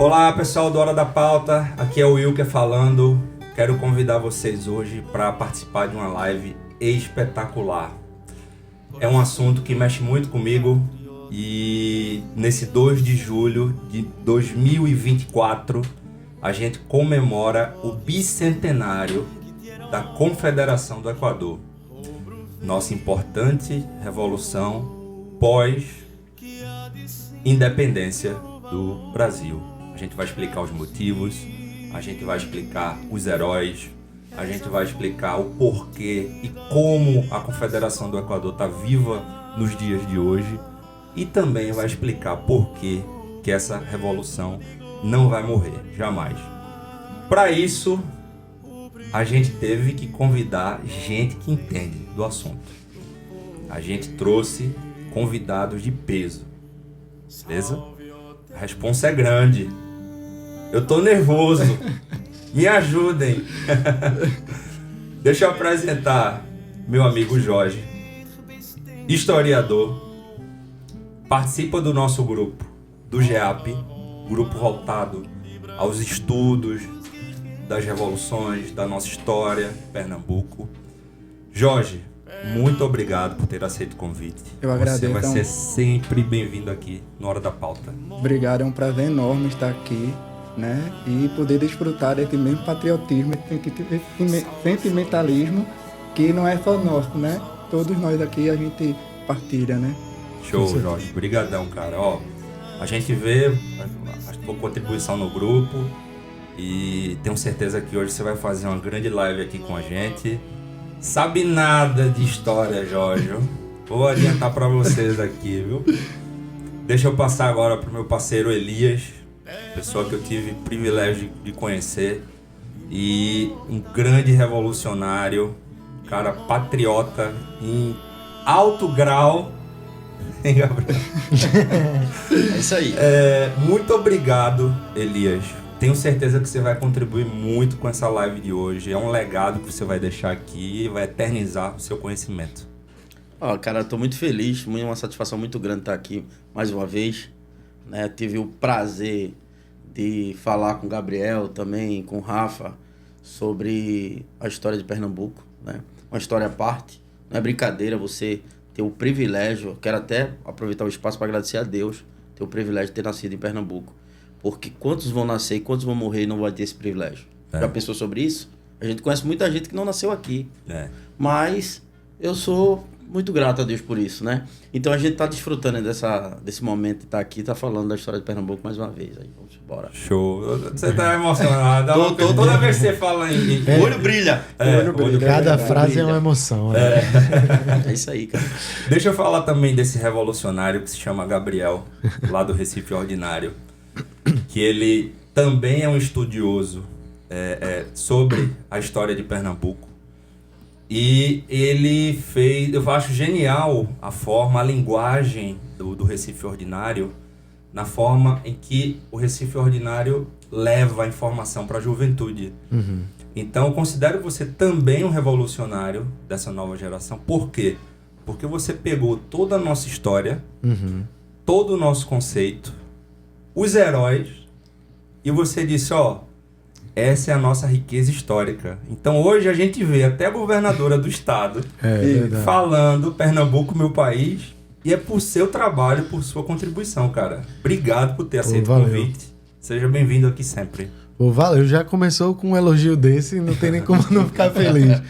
Olá pessoal do Hora da Pauta, aqui é o Wilker falando. Quero convidar vocês hoje para participar de uma live espetacular. É um assunto que mexe muito comigo e nesse 2 de julho de 2024 a gente comemora o bicentenário da Confederação do Equador. Nossa importante revolução pós-independência do Brasil. A gente vai explicar os motivos, a gente vai explicar os heróis, a gente vai explicar o porquê e como a Confederação do Equador está viva nos dias de hoje e também vai explicar por que essa revolução não vai morrer, jamais. Para isso, a gente teve que convidar gente que entende do assunto. A gente trouxe convidados de peso, beleza? A responsa é grande. Eu tô nervoso. Me ajudem. Deixa eu apresentar meu amigo Jorge, historiador, participa do nosso grupo, do GEAP, grupo voltado aos estudos das revoluções, da nossa história, Pernambuco. Jorge, muito obrigado por ter aceito o convite. Eu agradeço. Você vai ser sempre bem-vindo aqui no Hora da Pauta. Obrigado, é um prazer enorme estar aqui, né? E poder desfrutar desse mesmo patriotismo, esse sentimentalismo que não é só nosso, né? Todos nós aqui a gente partilha, né? Show, Jorge. Obrigadão, cara. Ó, a gente vê a tua contribuição no grupo e tenho certeza que hoje você vai fazer uma grande live aqui com a gente. Sabe nada de história, Jorge. Vou adiantar para vocês aqui, viu? Deixa eu passar agora pro meu parceiro Elias, pessoa que eu tive o privilégio de conhecer e um grande revolucionário, cara patriota em alto grau. Hein, Gabriel? É isso aí. Muito obrigado, Elias. Tenho certeza que você vai contribuir muito com essa live de hoje. É um legado que você vai deixar aqui e vai eternizar o seu conhecimento. Cara, estou muito feliz, uma satisfação muito grande estar aqui mais uma vez, né? Tive o prazer de falar com o Gabriel, também com o Rafa, sobre a história de Pernambuco, né? Uma história à parte, não é brincadeira você ter o privilégio, quero até aproveitar o espaço para agradecer a Deus, ter o privilégio de ter nascido em Pernambuco. Porque quantos vão nascer e quantos vão morrer e não vai ter esse privilégio? Já pensou sobre isso? A gente conhece muita gente que não nasceu aqui. Mas eu sou muito grato a Deus por isso, né? Então a gente está desfrutando desse momento de estar aqui, tá falando da história de Pernambuco mais uma vez. Aí, vamos embora. Show. Você tá emocionado. Toda vez que você fala em... O olho brilha. Cada frase é uma emoção. Né? É isso aí, cara. Deixa eu falar também desse revolucionário que se chama Gabriel, lá do Recife Ordinário. Que ele também é um estudioso sobre a história de Pernambuco. E ele fez, eu acho genial a linguagem do Recife Ordinário, na forma em que o Recife Ordinário leva a informação para a juventude. Uhum. Então eu considero você também um revolucionário dessa nova geração. Por quê? Porque você pegou toda a nossa história, todo o nosso conceito, os heróis, e você disse, essa é a nossa riqueza histórica. Então hoje a gente vê até a governadora do estado falando Pernambuco, meu país, e é por seu trabalho, por sua contribuição, cara. Obrigado por ter aceito o convite. Seja bem-vindo aqui sempre. Valeu, já começou com um elogio desse, não tem nem como não ficar feliz.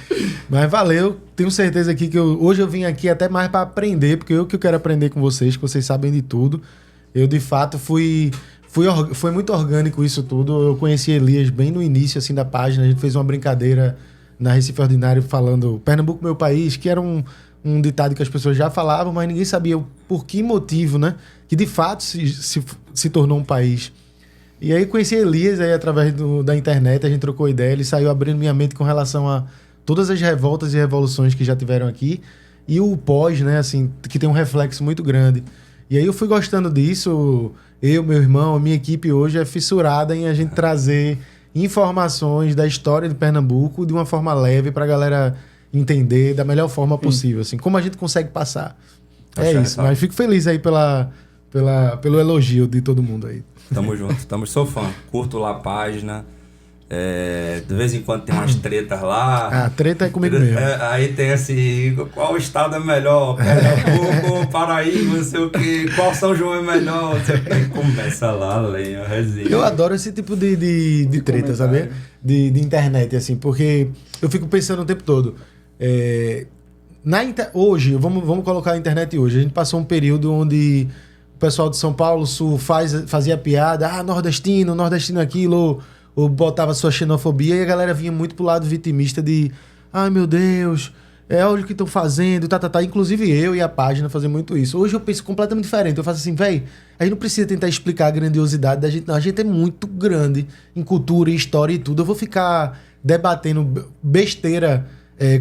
Mas valeu, tenho certeza aqui que hoje eu vim aqui até mais para aprender, porque eu que quero aprender com vocês, que vocês sabem de tudo. Eu, de fato, foi muito orgânico isso tudo. Eu conheci Elias bem no início assim, da página. A gente fez uma brincadeira na Recife Ordinário falando Pernambuco, meu país, que era um ditado que as pessoas já falavam, mas ninguém sabia por que motivo, né? Que de fato se tornou um país. E aí conheci Elias aí, através da internet, a gente trocou ideia, ele saiu abrindo minha mente com relação a todas as revoltas e revoluções que já tiveram aqui. E o pós, né, assim, que tem um reflexo muito grande. E aí eu fui gostando disso, eu, meu irmão, a minha equipe hoje é fissurada em a gente trazer informações da história de Pernambuco de uma forma leve para a galera entender da melhor forma possível, assim, como a gente consegue passar. É isso, mas fico feliz aí pelo elogio de todo mundo aí. Tamo junto, sou fã. Curto lá a página. De vez em quando tem umas tretas lá. A treta é comigo mesmo. Aí tem assim, qual estado é melhor? Pernambuco, Paraíba, não sei o quê. Qual São João é melhor? Não sei o quê. Começa lá, a resenha. Eu adoro esse tipo de treta, sabe? De internet, assim, porque eu fico pensando o tempo todo. Hoje, vamos colocar a internet hoje. A gente passou um período onde o pessoal de São Paulo Sul fazia piada, nordestino aquilo, ou botava sua xenofobia, e a galera vinha muito pro lado vitimista de ai meu Deus, olha o que estão fazendo, tá. Inclusive eu e a página fazem muito isso. Hoje eu penso completamente diferente. Eu faço assim, velho, a gente não precisa tentar explicar a grandiosidade da gente, não. A gente é muito grande em cultura, história e tudo. Eu vou ficar debatendo besteira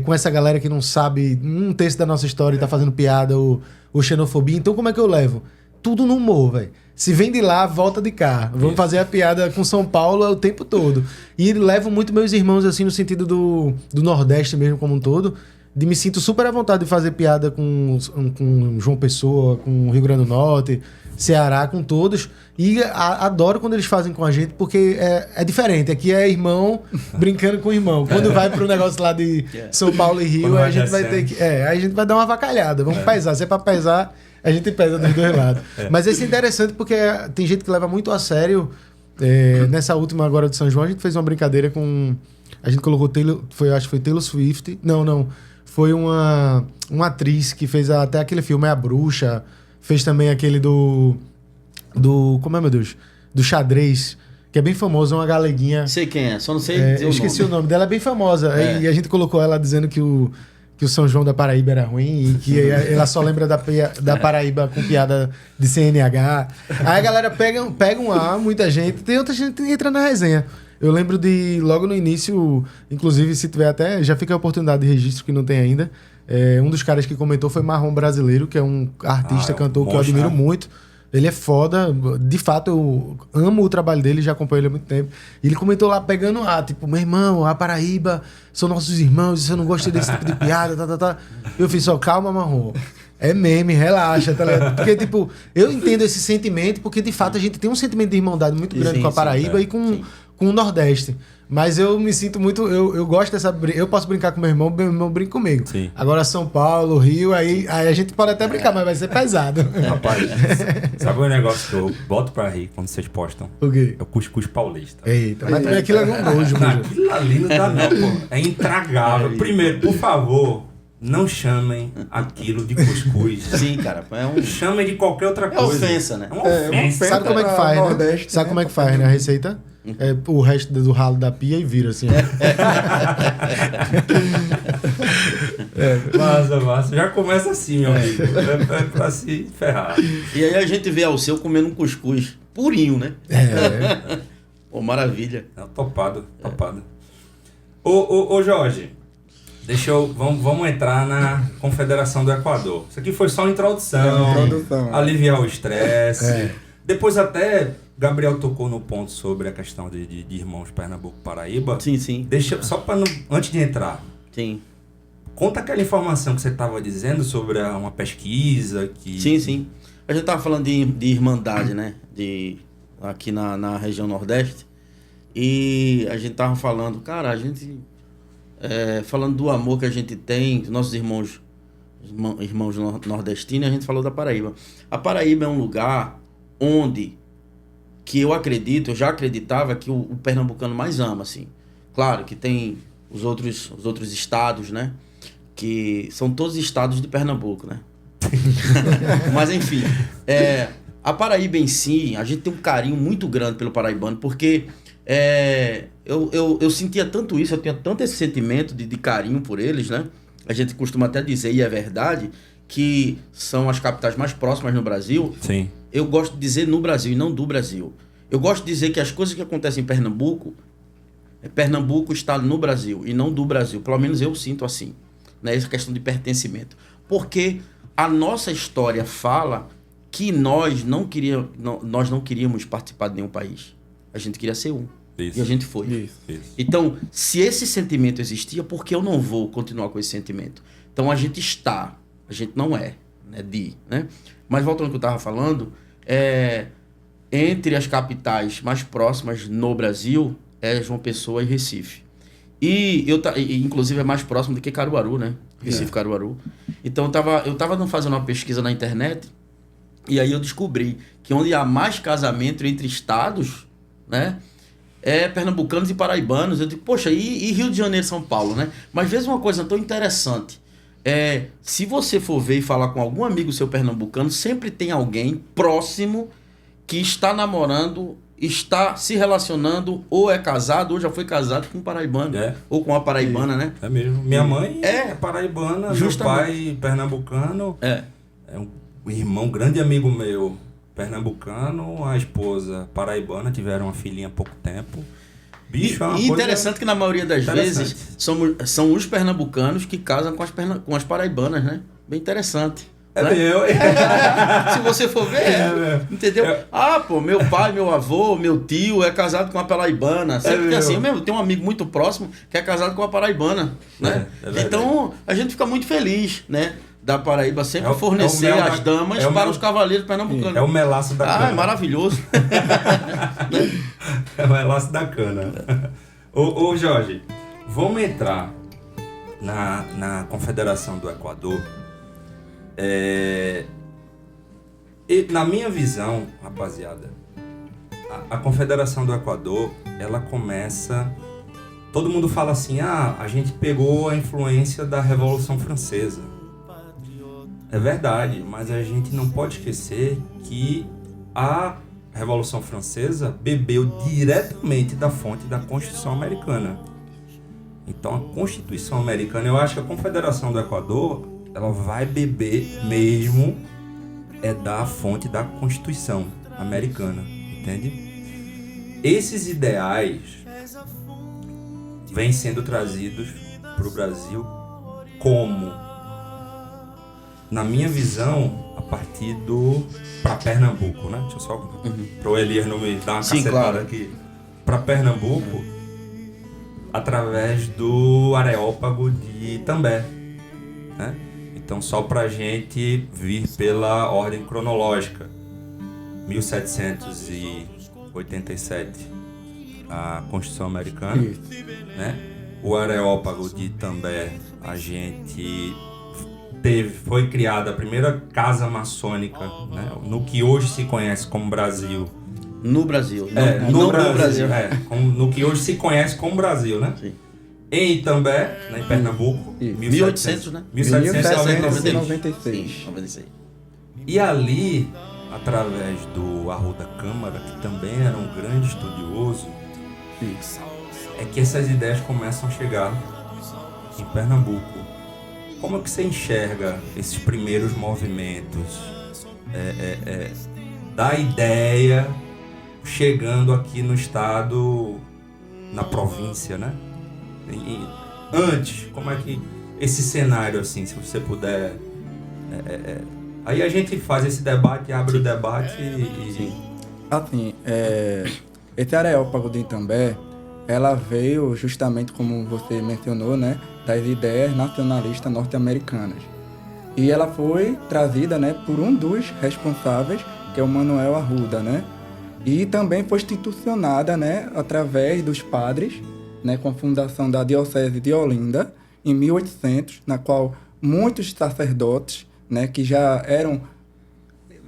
com essa galera que não sabe um terço da nossa história e tá fazendo piada ou xenofobia. Então como é que eu levo? Tudo no humor, velho. Se vem de lá, volta de cá. Vamos fazer a piada com São Paulo o tempo todo. E levo muito meus irmãos, assim, no sentido do Nordeste mesmo como um todo. Me sinto super à vontade de fazer piada com João Pessoa, com Rio Grande do Norte, Ceará, com todos. E adoro quando eles fazem com a gente, porque é diferente. Aqui é irmão brincando com irmão. Quando vai pro negócio lá de São Paulo e Rio, a gente vai ter que... aí a gente vai dar uma avacalhada. Vamos pesar. Se é pra pesar... a gente pesa dos dois lados. Mas isso é interessante porque tem gente que leva muito a sério. Nessa última agora de São João, a gente fez uma brincadeira com... A gente colocou acho que foi Taylor Swift. Não. Foi uma atriz que fez até aquele filme, A Bruxa. Fez também aquele do... Como é, meu Deus? Do xadrez, que é bem famoso, uma galeguinha. Sei quem é, só não sei dizer eu esqueci o nome dela, é bem famosa. E a gente colocou ela dizendo que o São João da Paraíba era ruim e que ela só lembra da Paraíba com piada de CNH. Aí a galera pega um A, muita gente, tem outra gente que entra na resenha. Eu lembro de, logo no início, inclusive se tiver até, já fica a oportunidade de registro que não tem ainda, um dos caras que comentou foi Marrom Brasileiro, que é um artista, cantor que eu admiro muito. Ele é foda, de fato eu amo o trabalho dele, já acompanho ele há muito tempo. E ele comentou lá pegando tipo, meu irmão, a Paraíba são nossos irmãos, se eu não gostei desse tipo de piada, tá. Eu fiz só, calma, Marrom. É meme, relaxa, tá ligado? Porque, tipo, eu entendo esse sentimento, porque de fato a gente tem um sentimento de irmandade muito grande com a Paraíba e com o Nordeste. Mas eu me sinto muito... Eu gosto dessa... Eu posso brincar com meu irmão brinca comigo. Sim. Agora São Paulo, Rio, aí a gente pode até brincar, mas vai ser pesado. Rapaz, sabe um negócio que eu boto pra rir quando vocês postam? O quê? É o cuscuz paulista. Eita, mas também aquilo é um nojo, mano. Aquilo ali não dá não, pô. É intragável. Primeiro, por favor, não chamem aquilo de cuscuz. Sim, cara. Chamem de qualquer outra coisa. É ofensa, né? É uma ofensa. Sabe como é que faz, né? Nordeste, Sabe como é que faz, né? A receita? O resto do ralo da pia e vira assim. Massa. Já começa assim, meu amigo. É pra se ferrar. E aí a gente vê Alceu comendo um cuscuz purinho, né? Pô, maravilha. Topado. Ô Jorge, vamos entrar na Confederação do Equador. Isso aqui foi só uma introdução. Aliviar o estresse. Depois até Gabriel tocou no ponto sobre a questão de irmãos Pernambuco-Paraíba. Sim. Deixa, só para antes de entrar. Sim. Conta aquela informação que você estava dizendo sobre uma pesquisa que... Sim. A gente estava falando de irmandade, né? Aqui na região Nordeste. E a gente estava falando, cara, a gente... falando do amor que a gente tem, dos nossos irmãos nordestinos, a gente falou da Paraíba. A Paraíba é um lugar onde que eu já acreditava que o pernambucano mais ama, assim. Claro que tem os outros estados, né? Que são todos estados de Pernambuco, né? Mas enfim, a Paraíba em si, a gente tem um carinho muito grande pelo paraibano, porque eu sentia tanto isso, eu tinha tanto esse sentimento de carinho por eles, né? A gente costuma até dizer, e é verdade, que são as capitais mais próximas no Brasil. Sim. Eu gosto de dizer no Brasil e não do Brasil. Eu gosto de dizer que as coisas que acontecem em Pernambuco está no Brasil e não do Brasil. Pelo menos eu sinto assim, né? Essa questão de pertencimento. Porque a nossa história fala que nós não queríamos participar de nenhum país. A gente queria ser um. Isso. E a gente foi. Isso. Então, se esse sentimento existia, por que eu não vou continuar com esse sentimento? Então, a gente não é, né? Mas voltando ao que eu estava falando, entre as capitais mais próximas no Brasil é João Pessoa e Recife. E inclusive é mais próximo do que Caruaru, né? Recife, Caruaru. Então eu tava fazendo uma pesquisa na internet e aí eu descobri que onde há mais casamento entre estados, né? É pernambucanos e paraibanos. Eu digo, poxa, e Rio de Janeiro e São Paulo, né? Mas veja uma coisa tão interessante. Se você for ver e falar com algum amigo seu pernambucano, sempre tem alguém próximo que está namorando, está se relacionando, ou é casado, ou já foi casado com um paraibano. Ou com uma paraibana, né? É mesmo. Minha mãe é paraibana, meu pai pernambucano. É um irmão, grande amigo meu, pernambucano, a esposa paraibana, tiveram uma filhinha há pouco tempo. Bicho, é uma coisa interessante que na maioria das vezes são os pernambucanos que casam com as paraibanas, né? Bem interessante. Né? Se você for ver, entendeu? Meu pai, meu avô, meu tio é casado com uma paraibana. Sempre tem assim, tem um amigo muito próximo que é casado com uma paraibana, né? Então, a gente fica muito feliz, né? Da Paraíba sempre fornecer as damas para os cavaleiros pernambucanos. É o melaço da cana. É maravilhoso. É o melaço da cana. Ô Jorge, vamos entrar na Confederação do Equador. Na minha visão, rapaziada, a Confederação do Equador, ela começa... Todo mundo fala assim, a gente pegou a influência da Revolução Francesa. É verdade, mas a gente não pode esquecer que a Revolução Francesa bebeu diretamente da fonte da Constituição Americana. Então a Constituição Americana, eu acho que a Confederação do Equador, ela vai beber mesmo da fonte da Constituição Americana, entende? Esses ideais vêm sendo trazidos para o Brasil como, na minha visão, a partir para Pernambuco, né? Deixa eu só para o Elias não me dar uma cacetada aqui. Para Pernambuco, através do Areópago de Itambé, né? Então, só para a gente vir pela ordem cronológica, 1787, a Constituição Americana, né? O Areópago de Itambé, a gente foi criada a primeira casa maçônica, né? No que hoje se conhece como Brasil. No Brasil. No Brasil. No que hoje se conhece como Brasil, né? Sim. Em Itambé, né, em Pernambuco. 1800, né? 1796. E ali, através do Arruda Câmara, que também era um grande estudioso, é que essas ideias começam a chegar em Pernambuco. Como é que você enxerga esses primeiros movimentos da ideia chegando aqui no estado, na província, né? Antes, como é que esse cenário, assim, se você puder... Aí a gente faz esse debate, abre o debate e... Assim, esse Areópago de Itambé, ela veio justamente, como você mencionou, né, das ideias nacionalistas norte-americanas. E ela foi trazida, né, por um dos responsáveis, que é o Manuel Arruda, né? E também foi institucionada, né, através dos padres, né, com a fundação da Diocese de Olinda, em 1800, na qual muitos sacerdotes, né, que já eram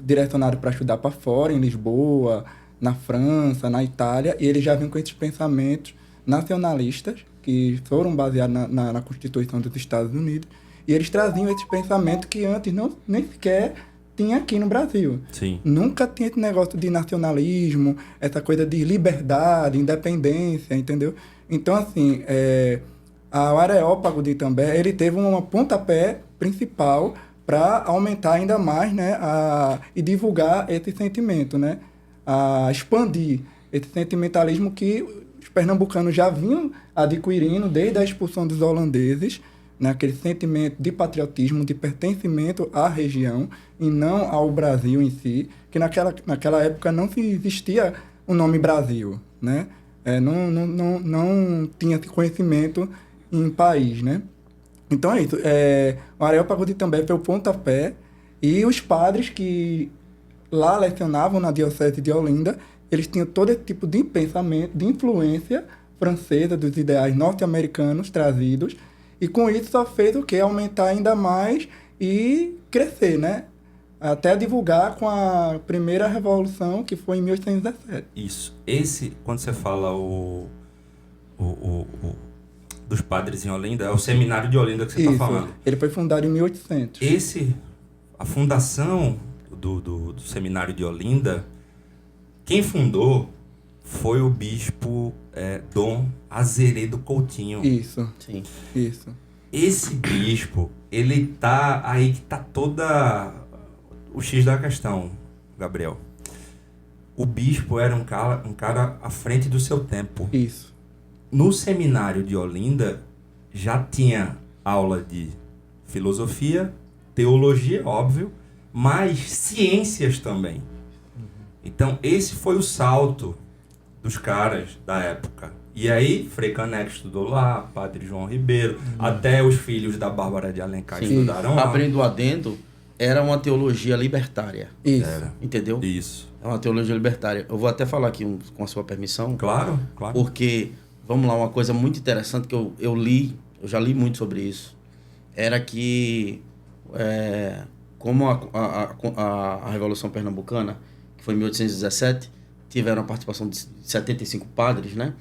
direcionados para estudar para fora, em Lisboa, na França, na Itália, e eles já vinham com esses pensamentos nacionalistas, que foram baseados na Constituição dos Estados Unidos, e eles traziam esses pensamentos que antes nem sequer tinha aqui no Brasil. Sim. Nunca tinha esse negócio de nacionalismo, essa coisa de liberdade, independência, entendeu? Então, assim, o Areópago de Itambé, ele teve um pontapé principal para aumentar ainda mais, né, e divulgar esse sentimento, né? A expandir esse sentimentalismo que os pernambucanos já vinham adquirindo desde a expulsão dos holandeses, né, aquele sentimento de patriotismo, de pertencimento à região e não ao Brasil em si, que naquela época não se existia o nome Brasil, né? Não tinha esse conhecimento em país, né? Então é isso. O Areópago de Itambé foi o pontapé, e os padres que lá lecionavam na Diocese de Olinda, eles tinham todo esse tipo de pensamento, de influência francesa, dos ideais norte-americanos trazidos, e com isso só fez o quê? Aumentar ainda mais e crescer, né? Até divulgar com a primeira revolução, que foi em 1817. Isso. Quando você fala dos padres em Olinda, é o seminário de Olinda que você está falando. Ele foi fundado em 1800. A fundação do seminário de Olinda, quem fundou foi o bispo Dom Azeredo Coutinho. Isso. Sim. Isso. Esse bispo, ele tá aí que tá toda o X da questão, Gabriel. O bispo era um cara à frente do seu tempo. Isso. No seminário de Olinda já tinha aula de filosofia, teologia, óbvio, mas ciências também. Então esse foi o salto dos caras da época. E aí Frei Caneco estudou lá, Padre João Ribeiro, até os filhos da Bárbara de Alencar estudaram lá. Abrindo o adendo, era uma teologia libertária. Isso. Era. Entendeu? Isso. É uma teologia libertária. Eu vou até falar aqui com a sua permissão. Claro, claro. Porque, vamos lá, uma coisa muito interessante que eu já li muito sobre isso, era que, como a Revolução Pernambucana, que foi em 1817, tiveram a participação de 75 padres, né?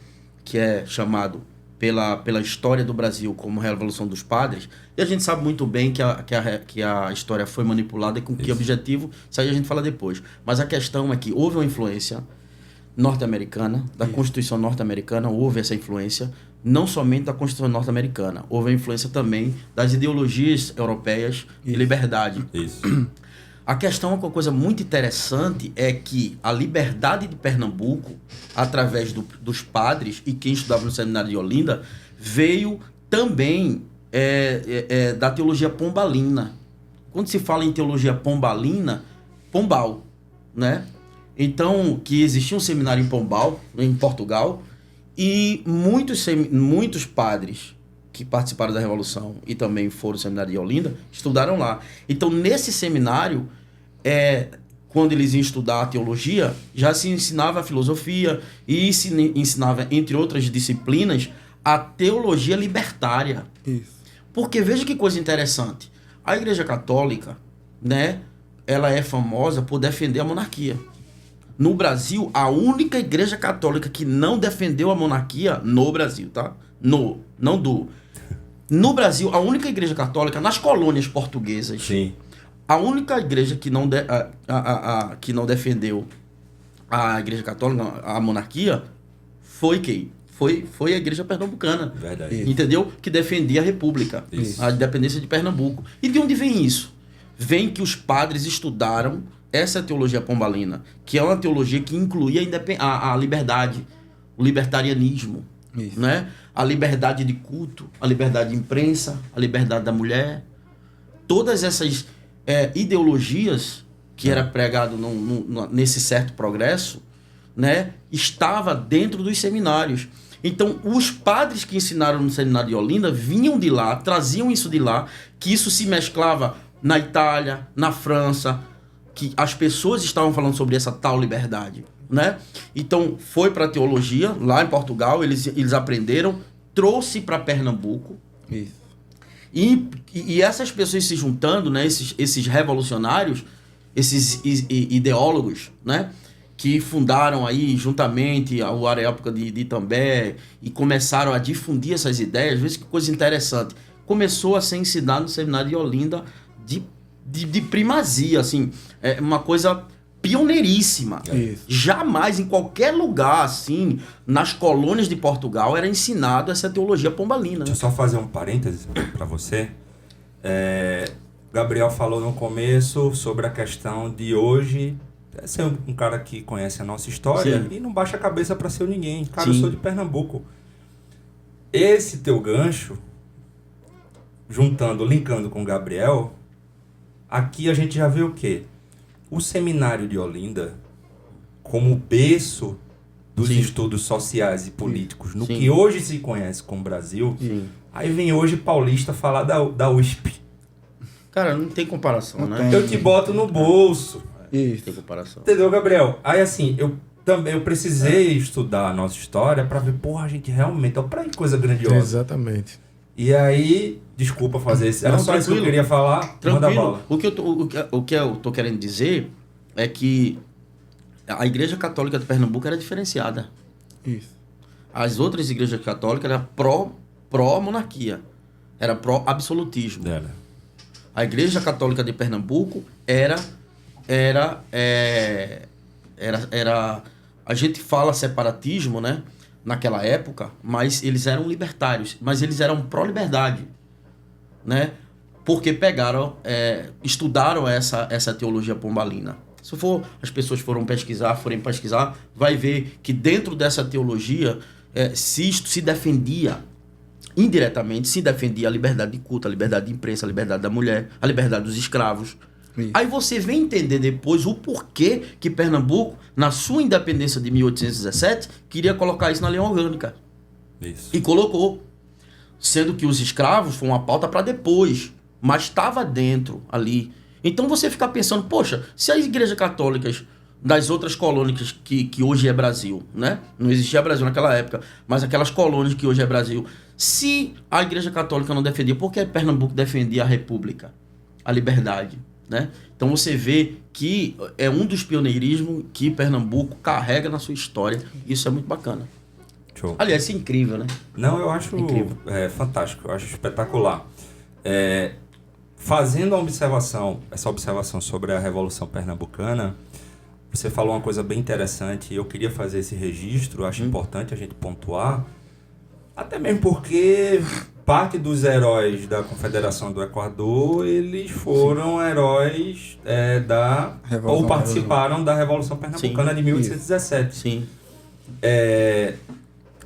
Que é chamado pela história do Brasil como Revolução dos Padres, e a gente sabe muito bem que a história foi manipulada e com que objetivo, isso aí a gente fala depois. Mas a questão é que houve uma influência norte-americana, da Constituição norte-americana, houve essa influência, não somente da Constituição norte-americana, houve a influência também das ideologias europeias de liberdade. Isso. A questão, uma coisa muito interessante é que a liberdade de Pernambuco, através dos padres e quem estudava no seminário de Olinda, veio também da teologia pombalina. Quando se fala em teologia pombalina, Pombal, né? Então, que existia um seminário em Pombal, em Portugal, e muitos padres que participaram da Revolução e também foram ao seminário de Olinda, estudaram lá. Então, nesse seminário, quando eles iam estudar a teologia, já se ensinava a filosofia e se ensinava, entre outras disciplinas, a teologia libertária. Isso. Porque veja que coisa interessante. A Igreja Católica, né, ela é famosa por defender a monarquia. No Brasil, a única igreja católica que não defendeu a monarquia no Brasil, tá? No Brasil, a única igreja católica nas colônias portuguesas. Sim. A única igreja que não defendeu a igreja católica, a monarquia, foi quem? Foi a igreja pernambucana. Verdade. Entendeu? Que defendia a república, Isso. a independência de Pernambuco. E de onde vem isso? Vem que os padres estudaram essa teologia pombalina, que é uma teologia que incluía a liberdade, o libertarianismo, né? A liberdade de culto, a liberdade de imprensa, a liberdade da mulher. Todas essas ideologias que era pregado nesse certo progresso, né, estava dentro dos seminários. Então, os padres que ensinaram no seminário de Olinda vinham de lá, traziam isso de lá, que isso se mesclava na Itália, na França, que as pessoas estavam falando sobre essa tal liberdade, né? Então, foi para a teologia, lá em Portugal, eles aprenderam, trouxe para Pernambuco. Isso. E essas pessoas se juntando, né, esses revolucionários, esses ideólogos, né, que fundaram aí juntamente a Areópago de Itambé e começaram a difundir essas ideias. Veja que coisa interessante. Começou a ser ensinado no seminário de Olinda de primazia, assim, uma coisa pioneiríssima. Isso. Jamais, em qualquer lugar, assim, nas colônias de Portugal, era ensinado essa teologia pombalina. Deixa eu só fazer um parênteses para você. Gabriel falou no começo sobre a questão de hoje ser um cara que conhece a nossa história. Sim. E não baixa a cabeça para ser ninguém. Cara, Sim. eu sou de Pernambuco. Esse teu gancho, linkando com o Gabriel, aqui a gente já vê o quê? O seminário de Olinda como berço dos Sim. estudos sociais e políticos no Sim. que hoje se conhece como Brasil. Sim. Aí vem hoje paulista falar da USP. Cara, não tem comparação, Não né? tem. Eu te boto no bolso. Isso. Tem comparação. Entendeu, Gabriel? Aí assim, eu precisei estudar a nossa história pra ver, porra, a gente realmente, olha pra que coisa grandiosa. Exatamente. E aí, desculpa fazer isso. Era Não, só isso que eu tranquilo. queria falar. Manda Tranquilo. bala. O que eu tô querendo dizer é que a Igreja Católica de Pernambuco era diferenciada. Isso. As outras igrejas católicas eram pró-monarquia. Era pró-absolutismo. A Igreja Católica de Pernambuco era a gente fala separatismo, né, naquela época, mas eles eram libertários, mas eles eram pró-liberdade, né, porque estudaram essa teologia pombalina. Se as pessoas forem pesquisar, vai ver que dentro dessa teologia se defendia indiretamente, se defendia a liberdade de culto, a liberdade de imprensa, a liberdade da mulher, a liberdade dos escravos. Isso. Aí você vem entender depois o porquê que Pernambuco, na sua independência de 1817, queria colocar isso na lei orgânica. Isso. E colocou. Sendo que os escravos foi uma pauta para depois, mas estava dentro ali. Então você fica pensando, poxa, se as igrejas católicas das outras colônias que hoje é Brasil, né? Não existia Brasil naquela época, mas aquelas colônias que hoje é Brasil, se a igreja católica não defendia, por que Pernambuco defendia a república, a liberdade, né? Então você vê que é um dos pioneirismos que Pernambuco carrega na sua história. Isso é muito bacana. Show. Aliás, isso é incrível, né? Não, eu acho Incrível. Fantástico, eu acho espetacular. Fazendo essa observação sobre a Revolução Pernambucana, você falou uma coisa bem interessante, eu queria fazer esse registro, acho importante a gente pontuar, até mesmo porque parte dos heróis da Confederação do Equador, eles foram heróis ou participaram da Revolução Pernambucana de 1817. Sim.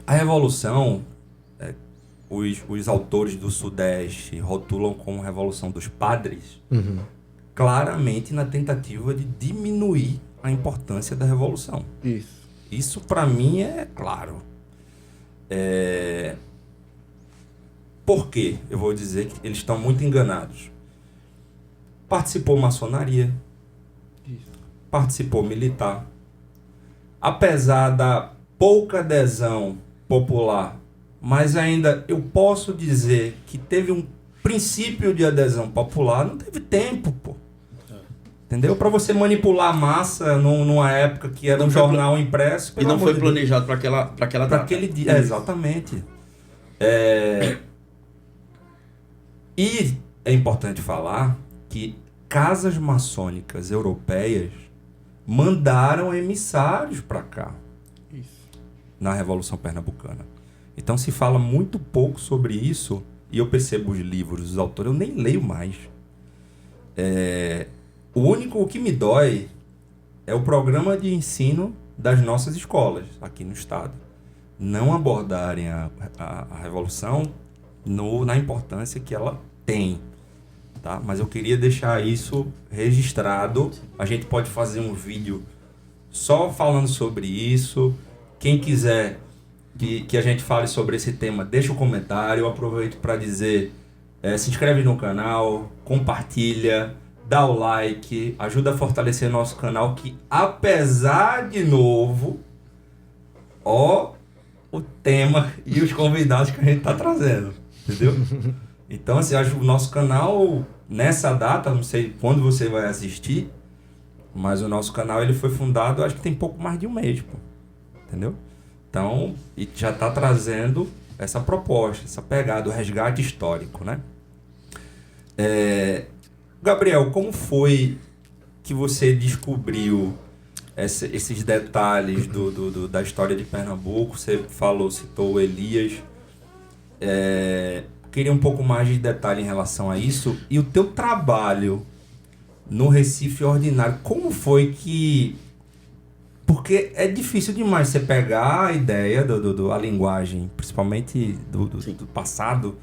A Revolução, os autores do Sudeste rotulam como Revolução dos Padres, claramente na tentativa de diminuir a importância da Revolução. Isso para mim é claro. Por quê? Eu vou dizer que eles estão muito enganados. Participou maçonaria, participou militar. Apesar da pouca adesão popular, mas ainda eu posso dizer que teve um princípio de adesão popular, não teve tempo, pô. Entendeu? Para você manipular a massa numa época que era um jornal impresso. E não foi planejado para aquela data. Aquele dia, exatamente. E é importante falar que casas maçônicas europeias mandaram emissários para cá. Na Revolução Pernambucana. Então se fala muito pouco sobre isso, e eu percebo os livros dos autores, eu nem leio mais. O que me dói é o programa de ensino das nossas escolas aqui no estado. Não abordarem a Revolução na importância que ela tem. Tá? Mas eu queria deixar isso registrado. A gente pode fazer um vídeo só falando sobre isso. Quem quiser que a gente fale sobre esse tema, deixa um comentário. Eu aproveito para dizer, se inscreve no canal, compartilha, dá o like, ajuda a fortalecer nosso canal, que apesar de novo, o tema e os convidados que a gente está trazendo, entendeu? Então, assim, acho que o nosso canal, nessa data, não sei quando você vai assistir, mas o nosso canal ele foi fundado, acho que tem pouco mais de um mês, pô. Entendeu? Então, e já está trazendo essa proposta, essa pegada, o resgate histórico, né? Gabriel, como foi que você descobriu esses detalhes da história de Pernambuco? Você citou o Elias. Queria um pouco mais de detalhe em relação a isso. E o teu trabalho no Recife Ordinário, como foi que... Porque é difícil demais você pegar a ideia, a linguagem, principalmente do passado,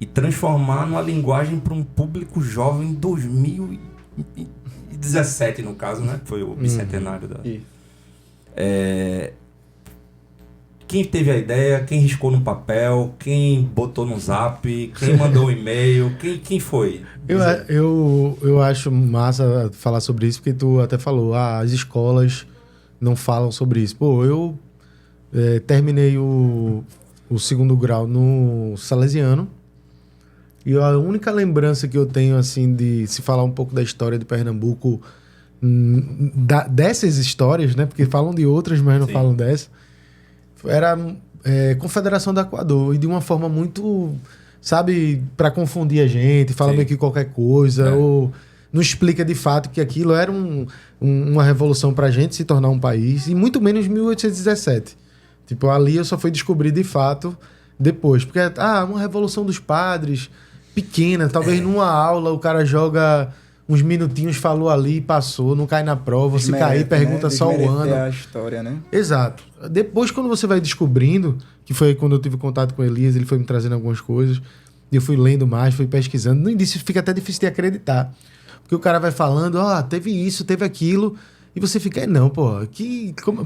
e transformar numa linguagem para um público jovem em 2017, no caso, né? Foi o bicentenário da... Quem teve a ideia, quem riscou no papel, quem botou no zap, quem mandou um e-mail, quem foi? Eu acho massa falar sobre isso, porque tu até falou, as escolas não falam sobre isso. Pô, eu terminei o segundo grau no Salesiano, e a única lembrança que eu tenho, assim, de se falar um pouco da história de Pernambuco, dessas histórias, né? Porque falam de outras, mas não falam dessa. Era Confederação do Equador, e de uma forma muito, sabe, para confundir a gente, fala meio que qualquer coisa, ou não explica de fato que aquilo era uma revolução pra gente se tornar um país, e muito menos 1817. Tipo, ali eu só fui descobrir de fato depois, porque uma revolução dos padres, pequena, talvez numa aula o cara joga uns minutinhos, falou ali, passou, não cai na prova, se cair, pergunta só o ano. A história, né? Exato. Depois, quando você vai descobrindo, que foi quando eu tive contato com o Elias, ele foi me trazendo algumas coisas, e eu fui lendo mais, fui pesquisando. No início fica até difícil de acreditar, porque o cara vai falando, teve isso, teve aquilo, e você fica, não, pô,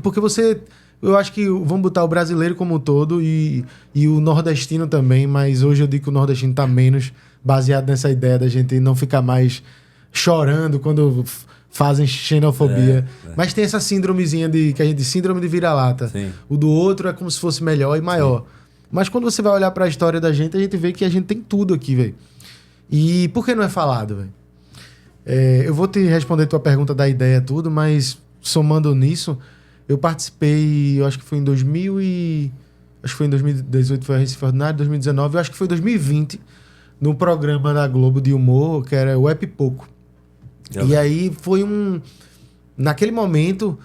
porque você... Eu acho que vamos botar o brasileiro como um todo e o nordestino também, mas hoje eu digo que o nordestino tá menos baseado nessa ideia da gente não ficar mais chorando quando fazem xenofobia. Mas tem essa síndromezinha que a gente síndrome de vira-lata. Sim. O do outro é como se fosse melhor e maior. Sim. Mas quando você vai olhar para a história da gente, a gente vê que a gente tem tudo aqui, velho. E por que não é falado, velho? Eu vou te responder tua pergunta da ideia tudo, mas somando nisso, eu participei, eu acho que foi em 2018 foi a Recife Ordinário, 2019, eu acho que foi 2020, num programa da Globo de humor, que era o Epipoco. E aí foi naquele momento,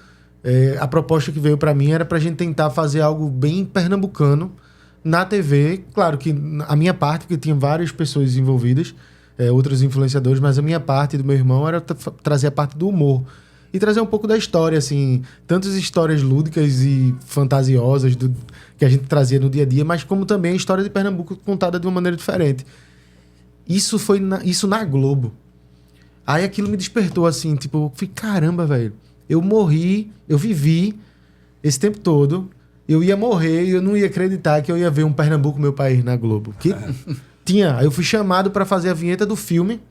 a proposta que veio pra mim era pra gente tentar fazer algo bem pernambucano na TV. Claro que a minha parte, porque tinha várias pessoas envolvidas, outros influenciadores, mas a minha parte do meu irmão era trazer a parte do humor. E trazer um pouco da história, assim, tantas histórias lúdicas e fantasiosas que a gente trazia no dia a dia, mas como também a história de Pernambuco contada de uma maneira diferente. Isso foi isso na Globo. Aí aquilo me despertou, assim, tipo, eu falei, caramba, velho, eu vivi esse tempo todo, eu ia morrer e eu não ia acreditar que eu ia ver um Pernambuco, meu país, na Globo. Aí eu fui chamado pra fazer a vinheta do filme,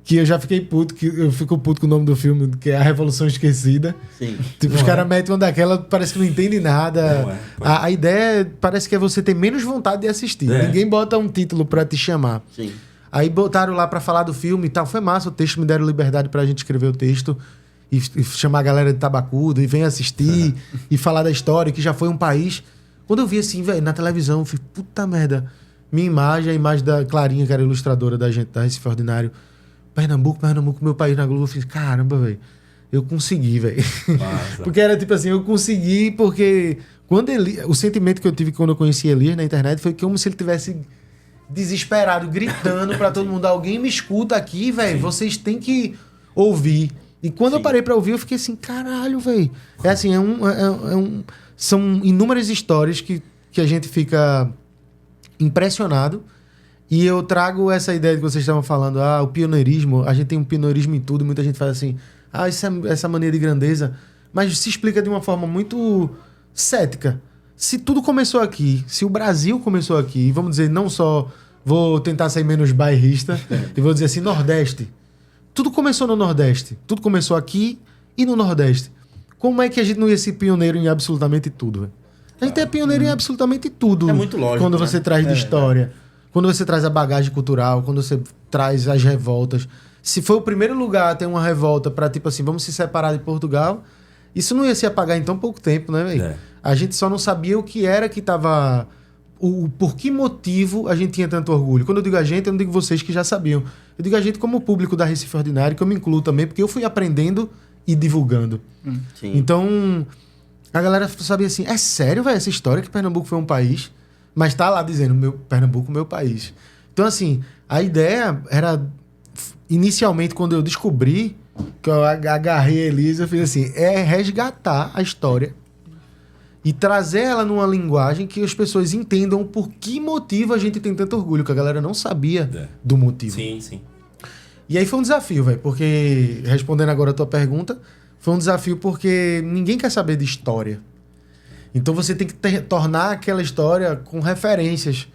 que eu já fiquei puto, que eu fico puto com o nome do filme, que é A Revolução Esquecida. Sim. Tipo, os caras metem uma daquela, parece que não entende nada. A ideia parece que é você ter menos vontade de assistir. Ninguém bota um título pra te chamar. Sim. Aí botaram lá pra falar do filme e tal. Foi massa o texto, me deram liberdade pra gente escrever o texto e chamar a galera de Tabacudo e vem assistir e falar da história, que já foi um país. Quando eu vi assim, velho, na televisão, eu falei, puta merda. Minha imagem, a imagem da Clarinha, que era ilustradora da gente, da Recife Ordinário, Pernambuco, meu país na Globo. Eu falei, caramba, velho, eu consegui, velho. Porque era tipo assim, eu consegui porque o sentimento que eu tive quando eu conheci Elias na internet foi como se ele tivesse desesperado, gritando pra todo mundo, alguém me escuta aqui, velho, vocês têm que ouvir. E quando eu parei pra ouvir, eu fiquei assim, caralho, velho. É assim, são inúmeras histórias que a gente fica impressionado. E eu trago essa ideia que vocês estavam falando, o pioneirismo, a gente tem um pioneirismo em tudo, muita gente fala assim, essa mania de grandeza, mas se explica de uma forma muito cética. Se tudo começou aqui, se o Brasil começou aqui, vamos dizer, não só, vou tentar ser menos bairrista, e vou dizer assim, Nordeste. Tudo começou no Nordeste, tudo começou aqui e no Nordeste. Como é que a gente não ia ser pioneiro em absolutamente tudo? Véio? A gente é pioneiro em absolutamente tudo. É muito lógico. Quando você traz de história. Quando você traz a bagagem cultural, quando você traz as revoltas. Se foi o primeiro lugar a ter uma revolta para, tipo assim, vamos se separar de Portugal, isso não ia se apagar em tão pouco tempo, né, velho? A gente só não sabia o que era que tava... Por que motivo a gente tinha tanto orgulho. Quando eu digo a gente, eu não digo vocês que já sabiam. Eu digo a gente como público da Recife Ordinário, que eu me incluo também, porque eu fui aprendendo e divulgando. Sim. Então, a galera sabia assim, é sério, velho, essa história que Pernambuco foi um país... Mas tá lá dizendo, Pernambuco, meu país. Então, assim, a ideia era... Inicialmente, quando eu descobri, que eu agarrei a Elisa, eu fiz assim, resgatar a história e trazer ela numa linguagem que as pessoas entendam por que motivo a gente tem tanto orgulho, que a galera não sabia do motivo. Sim, sim. E aí foi um desafio, velho, porque, respondendo agora a tua pergunta, foi um desafio porque ninguém quer saber de história. Então você tem que tornar aquela história com referências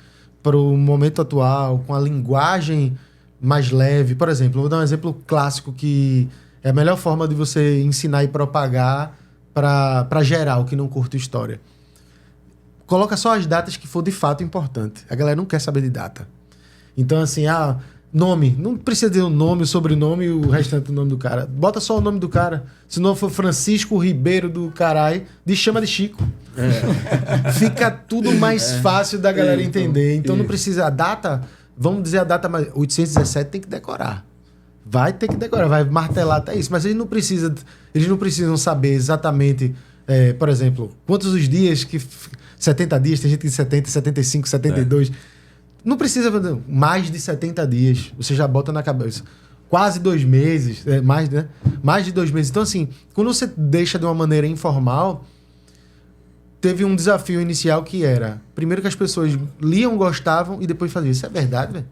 para o momento atual, com a linguagem mais leve. Por exemplo, eu vou dar um exemplo clássico que é a melhor forma de você ensinar e propagar para geral que não curte história. Coloca só as datas que for de fato importante. A galera não quer saber de data. Então, assim, nome. Não precisa dizer o nome, o sobrenome e o restante do nome do cara. Bota só o nome do cara. Se não for Francisco Ribeiro do caralho, chama de Chico. Fica tudo mais fácil da galera entender. Então não precisa... A data, vamos dizer a data, mas 817 tem que decorar. Vai ter que decorar, vai martelar até isso. Mas eles não precisam saber exatamente, por exemplo, quantos os dias, 70 dias, tem gente que 70, 75, 72... Não precisa fazer mais de 70 dias. Você já bota na cabeça. Quase 2 meses. Mais, né? Mais de 2 meses. Então, assim, quando você deixa de uma maneira informal, teve um desafio inicial que era... Primeiro que as pessoas liam, gostavam e depois faziam. Isso é verdade, velho?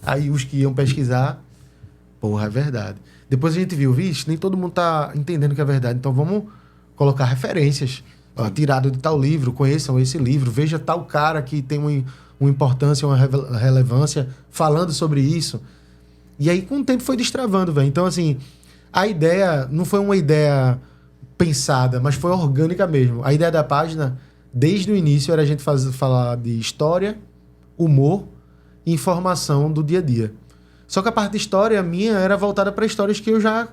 Aí os que iam pesquisar... Porra, é verdade. Depois a gente viu, vixe, nem todo mundo tá entendendo que é verdade. Então vamos colocar referências. Ó, tirado de tal livro, conheçam esse livro. Veja tal cara que tem uma importância, uma relevância, falando sobre isso. E aí, com o tempo, foi destravando, velho. Então, assim, a ideia não foi uma ideia pensada, mas foi orgânica mesmo. A ideia da página, desde o início, era a gente falar de história, humor e informação do dia a dia. Só que a parte de história minha era voltada para histórias que eu já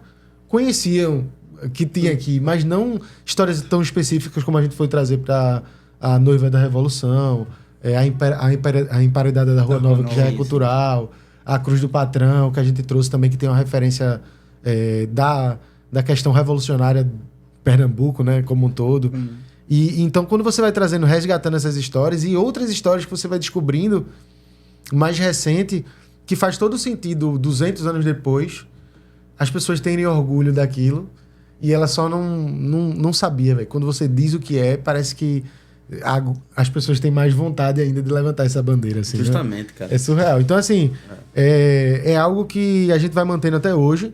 conhecia, que tinha aqui, mas não histórias tão específicas como a gente foi trazer para a Noiva da Revolução, a Emparedada da Rua Nova, que já é cultural, a Cruz do Patrão, que a gente trouxe também, que tem uma referência da questão revolucionária de Pernambuco, né, como um todo. E então, quando você vai trazendo, resgatando essas histórias e outras histórias que você vai descobrindo, mais recente, que faz todo sentido 200 anos depois, as pessoas terem orgulho daquilo e ela só não sabia, velho. Quando você diz o que é, parece que as pessoas têm mais vontade ainda de levantar essa bandeira, assim. Justamente, né? cara. É surreal. Então, assim, é algo que a gente vai mantendo até hoje.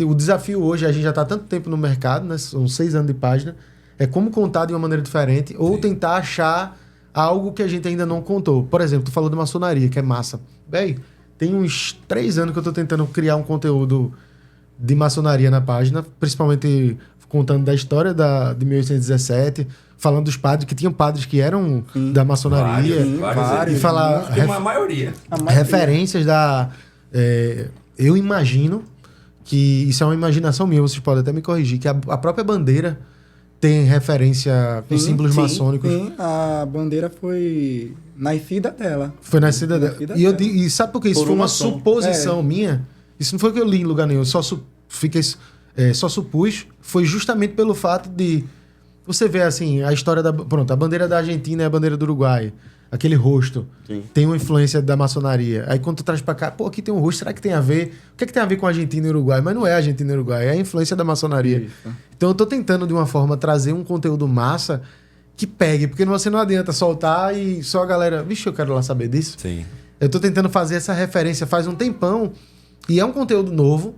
O desafio hoje, a gente já está há tanto tempo no mercado, né? São 6 anos de página. É como contar de uma maneira diferente ou tentar achar algo que a gente ainda não contou. Por exemplo, tu falou de maçonaria, que é massa. Bem, tem uns 3 anos que eu estou tentando criar um conteúdo de maçonaria na página, principalmente contando da história de 1817, falando dos padres, que tinham padres que eram da maçonaria. Vários. E falar Uma maioria. Referências da... eu imagino que... Isso é uma imaginação minha, vocês podem até me corrigir, que a própria bandeira tem referência com símbolos maçônicos. Sim, a bandeira foi nascida dela. Foi nascida dela. E sabe por que isso? Foi uma suposição minha. Isso não foi o que eu li em lugar nenhum. Eu só supus. Foi justamente pelo fato de... Você vê, assim, a história da... Pronto, a bandeira da Argentina e a bandeira do Uruguai. Aquele rosto. Sim. Tem uma influência da maçonaria. Aí quando tu traz pra cá, pô, aqui tem um rosto, será que tem a ver? O que é que tem a ver com a Argentina e Uruguai? Mas não é a Argentina e Uruguai, é a influência da maçonaria. Isso. Então eu tô tentando, de uma forma, trazer um conteúdo massa que pegue, porque você não adianta soltar e só a galera... Vixe, eu quero lá saber disso. Sim. Eu tô tentando fazer essa referência faz um tempão e é um conteúdo novo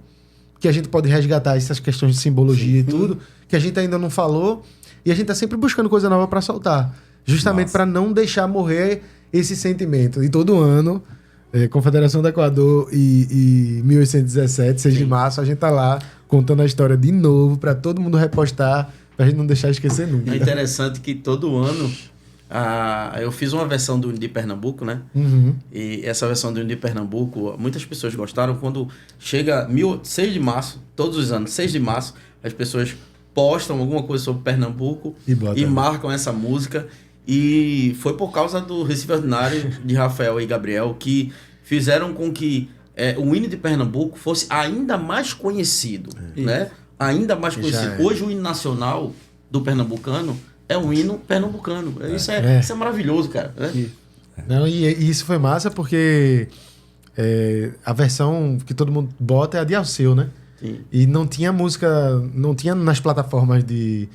que a gente pode resgatar essas questões de simbologia e tudo, que a gente ainda não falou e a gente tá sempre buscando coisa nova para soltar. Justamente para não deixar morrer esse sentimento. E todo ano, Confederação do Equador e 1817, 6 de março, a gente tá lá contando a história de novo para todo mundo repostar, pra gente não deixar esquecer nunca. É interessante que todo ano eu fiz uma versão do Hino de Pernambuco, né? E essa versão do Hino de Pernambuco, muitas pessoas gostaram. Quando chega 6 de março, todos os anos, 6 de março, as pessoas postam alguma coisa sobre Pernambuco e marcam essa música. E foi por causa do Recife Ordinário de Rafael e Gabriel que fizeram com que o hino de Pernambuco fosse ainda mais conhecido, né? Ainda mais conhecido. Hoje o hino nacional do pernambucano é um hino pernambucano. Isso é maravilhoso, cara. Né? Não, e isso foi massa porque a versão que todo mundo bota é a de Alceu, né? Sim. E não tinha música, não tinha nas plataformas de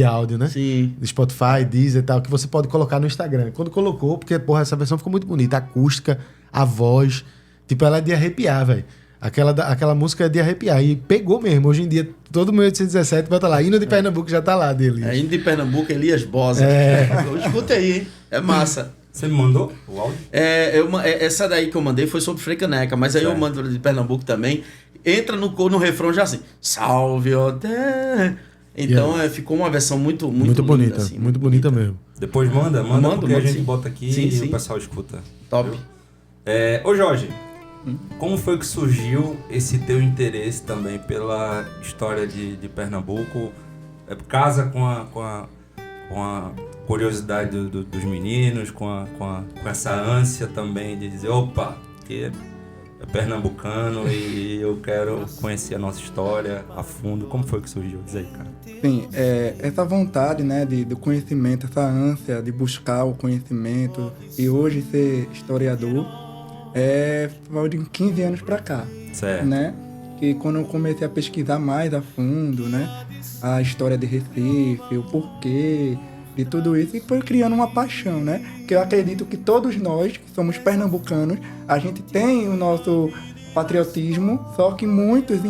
áudio, né? Sim. Spotify, Deezer e tal, que você pode colocar no Instagram. Quando colocou, porque, porra, essa versão ficou muito bonita. A acústica, a voz, tipo, ela é de arrepiar, velho. Aquela música é de arrepiar. E pegou mesmo. Hoje em dia, todo 1817 bota lá. Hino de Pernambuco já tá lá dele. É hino de Pernambuco, Elias Bosa. Escuta aí, hein? É massa. Você me mandou o áudio? Essa daí que eu mandei foi sobre Frei Caneca, mas aí eu mando de Pernambuco também. Entra no refrão já assim. Salve, ó terra. Então ficou uma versão muito bonita. Assim, muito bonita mesmo. Depois manda porque a gente sim. bota aqui Sim. o pessoal escuta. Top. Ô Jorge, como foi que surgiu esse teu interesse também pela história de Pernambuco? Casa com a curiosidade dos meninos, com essa ânsia também de dizer, opa, que é pernambucano e eu quero conhecer a nossa história a fundo. Como foi que surgiu? Diz aí, cara. Sim, essa vontade, né, do conhecimento, essa ânsia de buscar o conhecimento e hoje ser historiador, foi de 15 anos para cá. Certo. Né? Que quando eu comecei a pesquisar mais a fundo, né, a história de Recife, o porquê de tudo isso, e foi criando uma paixão, né? Que eu acredito que todos nós, que somos pernambucanos, a gente tem o nosso patriotismo, só que muitos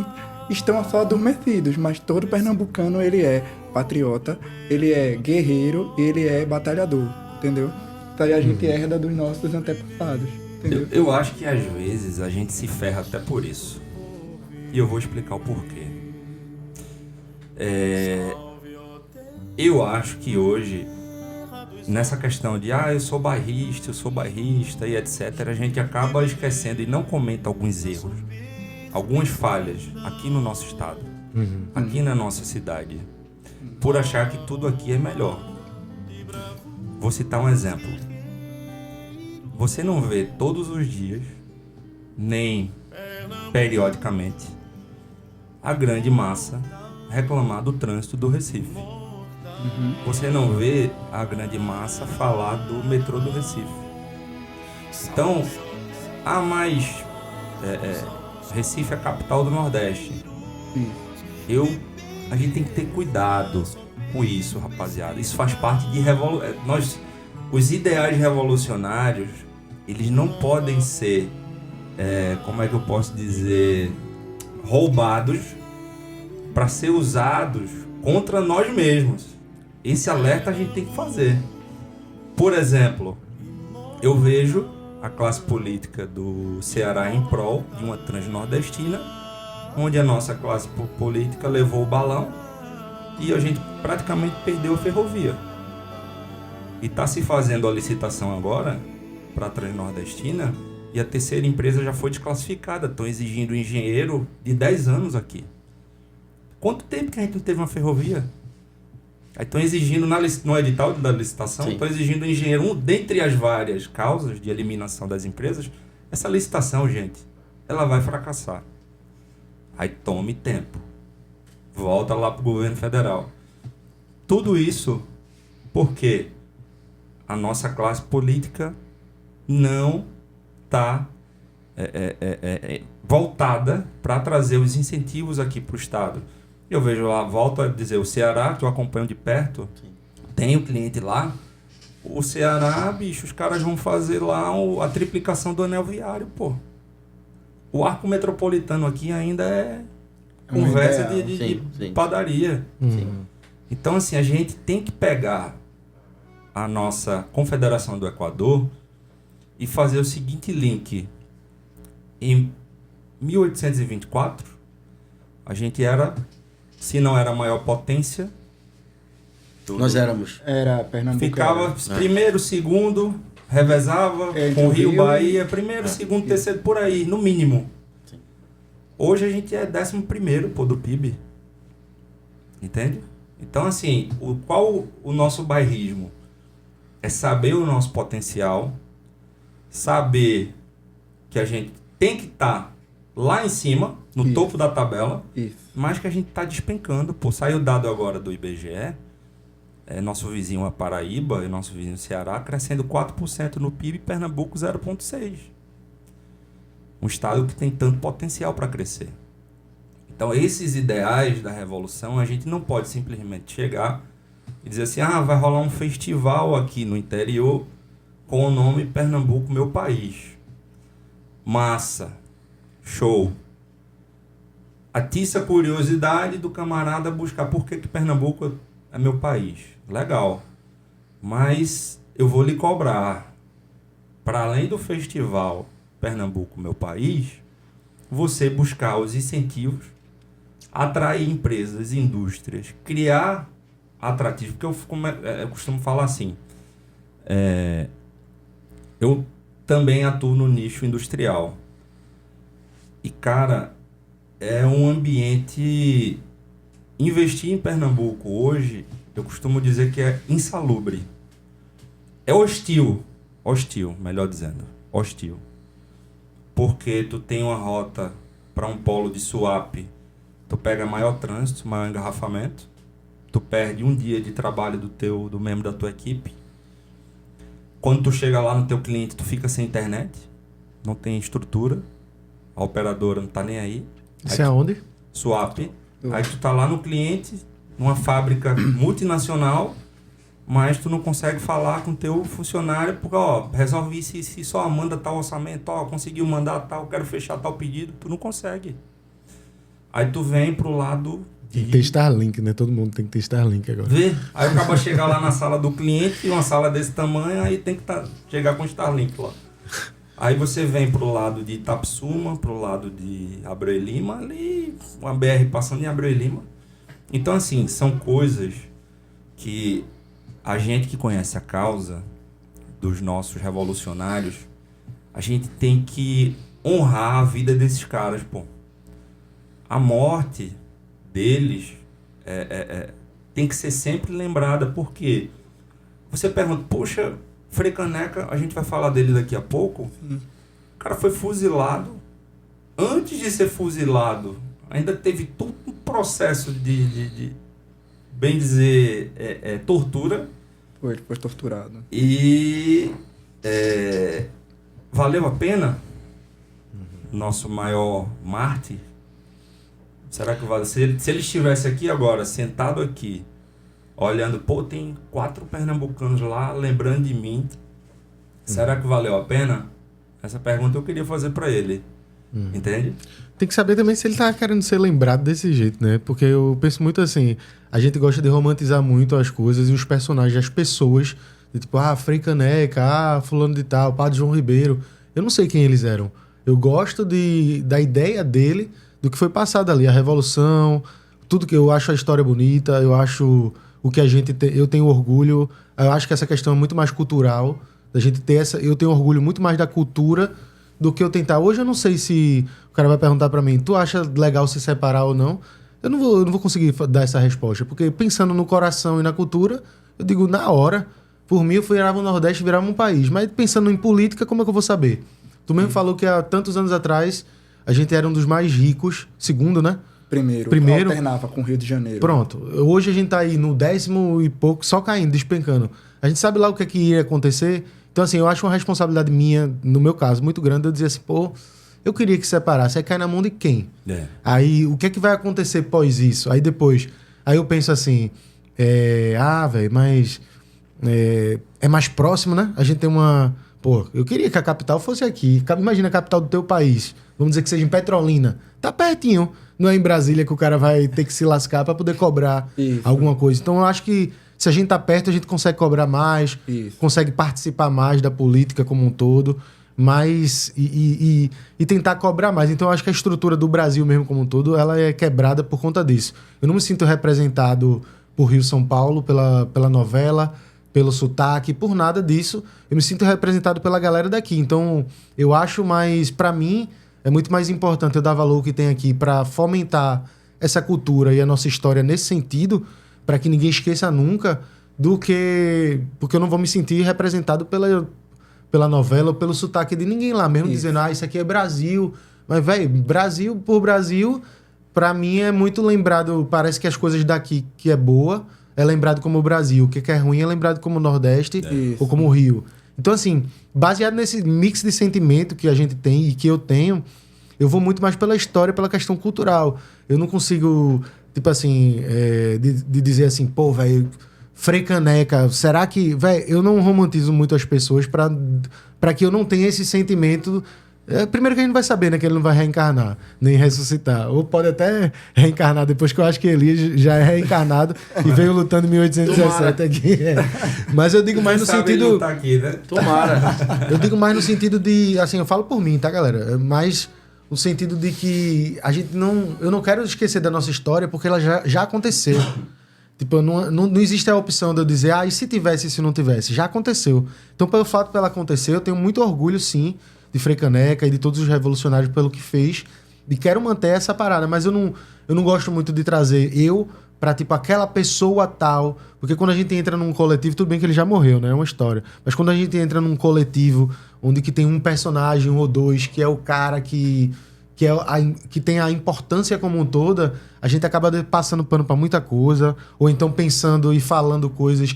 estão só adormecidos, mas todo pernambucano, ele é patriota, ele é guerreiro, ele é batalhador, entendeu? Isso aí a gente herda dos nossos antepassados, entendeu? Eu acho que às vezes a gente se ferra até por isso. E eu vou explicar o porquê. Eu acho que hoje, nessa questão de eu sou bairrista e etc., a gente acaba esquecendo e não comenta alguns erros, algumas falhas aqui no nosso estado, aqui na nossa cidade, por achar que tudo aqui é melhor. Vou citar um exemplo. Você não vê todos os dias, nem periodicamente, a grande massa reclamar do trânsito do Recife. Você não vê a grande massa falar do metrô do Recife. Então, Recife é a capital do Nordeste. A gente tem que ter cuidado com isso, rapaziada. Isso faz parte de os ideais revolucionários, eles não podem ser, como é que eu posso dizer, roubados para ser usados contra nós mesmos. Esse alerta a gente tem que fazer. Por exemplo, eu vejo a classe política do Ceará em prol de uma transnordestina, onde a nossa classe política levou o balão e a gente praticamente perdeu a ferrovia. E está se fazendo a licitação agora para a transnordestina e a terceira empresa já foi desclassificada. Estão exigindo um engenheiro de 10 anos aqui. Quanto tempo que a gente não teve uma ferrovia? Aí estão exigindo no edital da licitação, estão exigindo um engenheiro, dentre as várias causas de eliminação das empresas, essa licitação, gente, ela vai fracassar. Aí tome tempo. Volta lá para o governo federal. Tudo isso porque a nossa classe política não está voltada para trazer os incentivos aqui para o Estado. Eu vejo lá, volto a dizer, o Ceará, que eu acompanho de perto, tem o cliente lá. O Ceará, bicho, os caras vão fazer lá a triplicação do anel viário, pô. O arco metropolitano aqui ainda é conversa de padaria. Então, assim, a gente tem que pegar a nossa Confederação do Equador e fazer o seguinte link. Em 1824, a gente era... Se não era a maior potência... Nós éramos. Era Pernambuco. Ficava primeiro, segundo, revezava com o Rio, Bahia, primeiro, segundo, terceiro, por aí, no mínimo. Sim. Hoje a gente é 11º, do PIB. Entende? Então, assim, qual o nosso bairrismo? É saber o nosso potencial, saber que a gente tem que estar lá em cima, no topo da tabela, mas que a gente está despencando. Pô, saiu o dado agora do IBGE, nosso vizinho a Paraíba e nosso vizinho Ceará crescendo 4% no PIB, Pernambuco 0,6%. Um estado que tem tanto potencial para crescer. Então, esses ideais da revolução, a gente não pode simplesmente chegar e dizer assim, vai rolar um festival aqui no interior com o nome Pernambuco, meu país. Massa. Show. atiça a curiosidade do camarada buscar por que Pernambuco é meu país. Legal. Mas eu vou lhe cobrar, para além do festival Pernambuco, meu país, você buscar os incentivos, atrair empresas, indústrias, criar atrativos. Porque eu costumo falar assim, eu também atuo no nicho industrial. E, cara, é um ambiente... Investir em Pernambuco hoje, eu costumo dizer que é insalubre. É hostil, melhor dizendo, hostil. Porque tu tem uma rota para um polo de Suape, tu pega maior trânsito, maior engarrafamento, tu perde um dia de trabalho do membro da tua equipe. Quando tu chega lá no teu cliente, tu fica sem internet, não tem estrutura, a operadora não tá nem aí. Isso é onde? Suape. Aí tu tá lá no cliente, numa fábrica multinacional, mas tu não consegue falar com o teu funcionário, porque, resolve isso, só manda tal orçamento, conseguiu mandar tal, quero fechar tal pedido, tu não consegue. Aí tu vem pro lado Tem que ter Starlink, né? Todo mundo tem que ter Starlink agora. Vê? Aí acaba chegar lá na sala do cliente, uma sala desse tamanho, aí tem que chegar com Starlink lá. Aí você vem pro lado de Itapsuma, pro lado de Abreu e Lima, ali, uma BR passando em Abreu e Lima. Então, assim, são coisas que a gente que conhece a causa dos nossos revolucionários, a gente tem que honrar a vida desses caras, pô. A morte deles tem que ser sempre lembrada, porque você pergunta, poxa, Frei Caneca, a gente vai falar dele daqui a pouco. O cara foi fuzilado. Antes de ser fuzilado, ainda teve todo um processo de bem dizer, tortura. Foi torturado. E valeu a pena? Nosso maior mártir? Será que vale? Se ele estivesse aqui agora, sentado aqui, olhando, pô, tem 4 pernambucanos lá, lembrando de mim. Será que valeu a pena? Essa pergunta eu queria fazer pra ele. Entende? Tem que saber também se ele tá querendo ser lembrado desse jeito, né? Porque eu penso muito assim, a gente gosta de romantizar muito as coisas e os personagens, as pessoas, de tipo, Frei Caneca, fulano de tal, Padre João Ribeiro. Eu não sei quem eles eram. Eu gosto da ideia dele, do que foi passado ali, a revolução, tudo que eu acho a história bonita, eu acho o que a gente tem, eu tenho orgulho, eu acho que essa questão é muito mais cultural, da gente ter eu tenho orgulho muito mais da cultura do que eu tentar. Hoje eu não sei se o cara vai perguntar pra mim, tu acha legal se separar ou não? Eu não vou conseguir dar essa resposta, porque pensando no coração e na cultura, eu digo na hora, por mim eu virava o Nordeste, virava um país, mas pensando em política, como é que eu vou saber? Tu mesmo falou que há tantos anos atrás a gente era um dos mais ricos, segundo, né? Primeiro alternava com o Rio de Janeiro. Pronto. Hoje a gente tá aí no 10º e pouco, só caindo, despencando. A gente sabe lá o que é que ia acontecer. Então, assim, eu acho uma responsabilidade minha, no meu caso, muito grande, eu dizer assim, pô, eu queria que separasse. Aí cai na mão de quem? Aí, o que é que vai acontecer pós isso? Aí depois, aí eu penso assim, velho, mas é mais próximo, né? A gente tem uma... Pô, eu queria que a capital fosse aqui. Imagina a capital do teu país. Vamos dizer que seja em Petrolina. Tá pertinho. Não é em Brasília que o cara vai ter que se lascar para poder cobrar alguma coisa. Então, eu acho que se a gente tá perto, a gente consegue cobrar mais, consegue participar mais da política como um todo, mas e tentar cobrar mais. Então, eu acho que a estrutura do Brasil mesmo como um todo, ela é quebrada por conta disso. Eu não me sinto representado por Rio-São Paulo, pela novela, pelo sotaque, por nada disso. Eu me sinto representado pela galera daqui. Então, eu acho mais, para mim, é muito mais importante eu dar valor ao que tem aqui para fomentar essa cultura e a nossa história nesse sentido, para que ninguém esqueça nunca, do que... Porque eu não vou me sentir representado pela novela ou pelo sotaque de ninguém lá, mesmo dizendo, isso aqui é Brasil. Mas, velho, Brasil por Brasil, para mim é muito lembrado, parece que as coisas daqui, que é boa, é lembrado como o Brasil. O que é ruim é lembrado como o Nordeste ou como o Rio. Então, assim, baseado nesse mix de sentimento que a gente tem e que eu tenho, eu vou muito mais pela história, pela questão cultural. Eu não consigo, tipo assim, de dizer assim, pô, velho, Frei Caneca, será que... Velho, eu não romantizo muito as pessoas para que eu não tenha esse sentimento Primeiro que a gente não vai saber, né? Que ele não vai reencarnar, nem ressuscitar. Ou pode até reencarnar depois, que eu acho que Elias já é reencarnado e veio lutando em 1817 aqui. Mas eu digo mais no sentido... Tá aqui, né? Tomara. Eu digo mais no sentido de... Assim, eu falo por mim, tá, galera? Mais no sentido de que a gente não... Eu não quero esquecer da nossa história porque ela já aconteceu. Tipo, não existe a opção de eu dizer, e se tivesse e se não tivesse? Já aconteceu. Então, pelo fato de ela acontecer, eu tenho muito orgulho, sim, de Frei Caneca e de todos os revolucionários pelo que fez. E quero manter essa parada. Mas eu não gosto muito de trazer eu pra, tipo, aquela pessoa tal. Porque quando a gente entra num coletivo, tudo bem que ele já morreu, né? É uma história. Mas quando a gente entra num coletivo onde que tem um personagem, um ou dois, que é o cara que tem a importância como um toda, a gente acaba passando pano pra muita coisa. Ou então pensando e falando coisas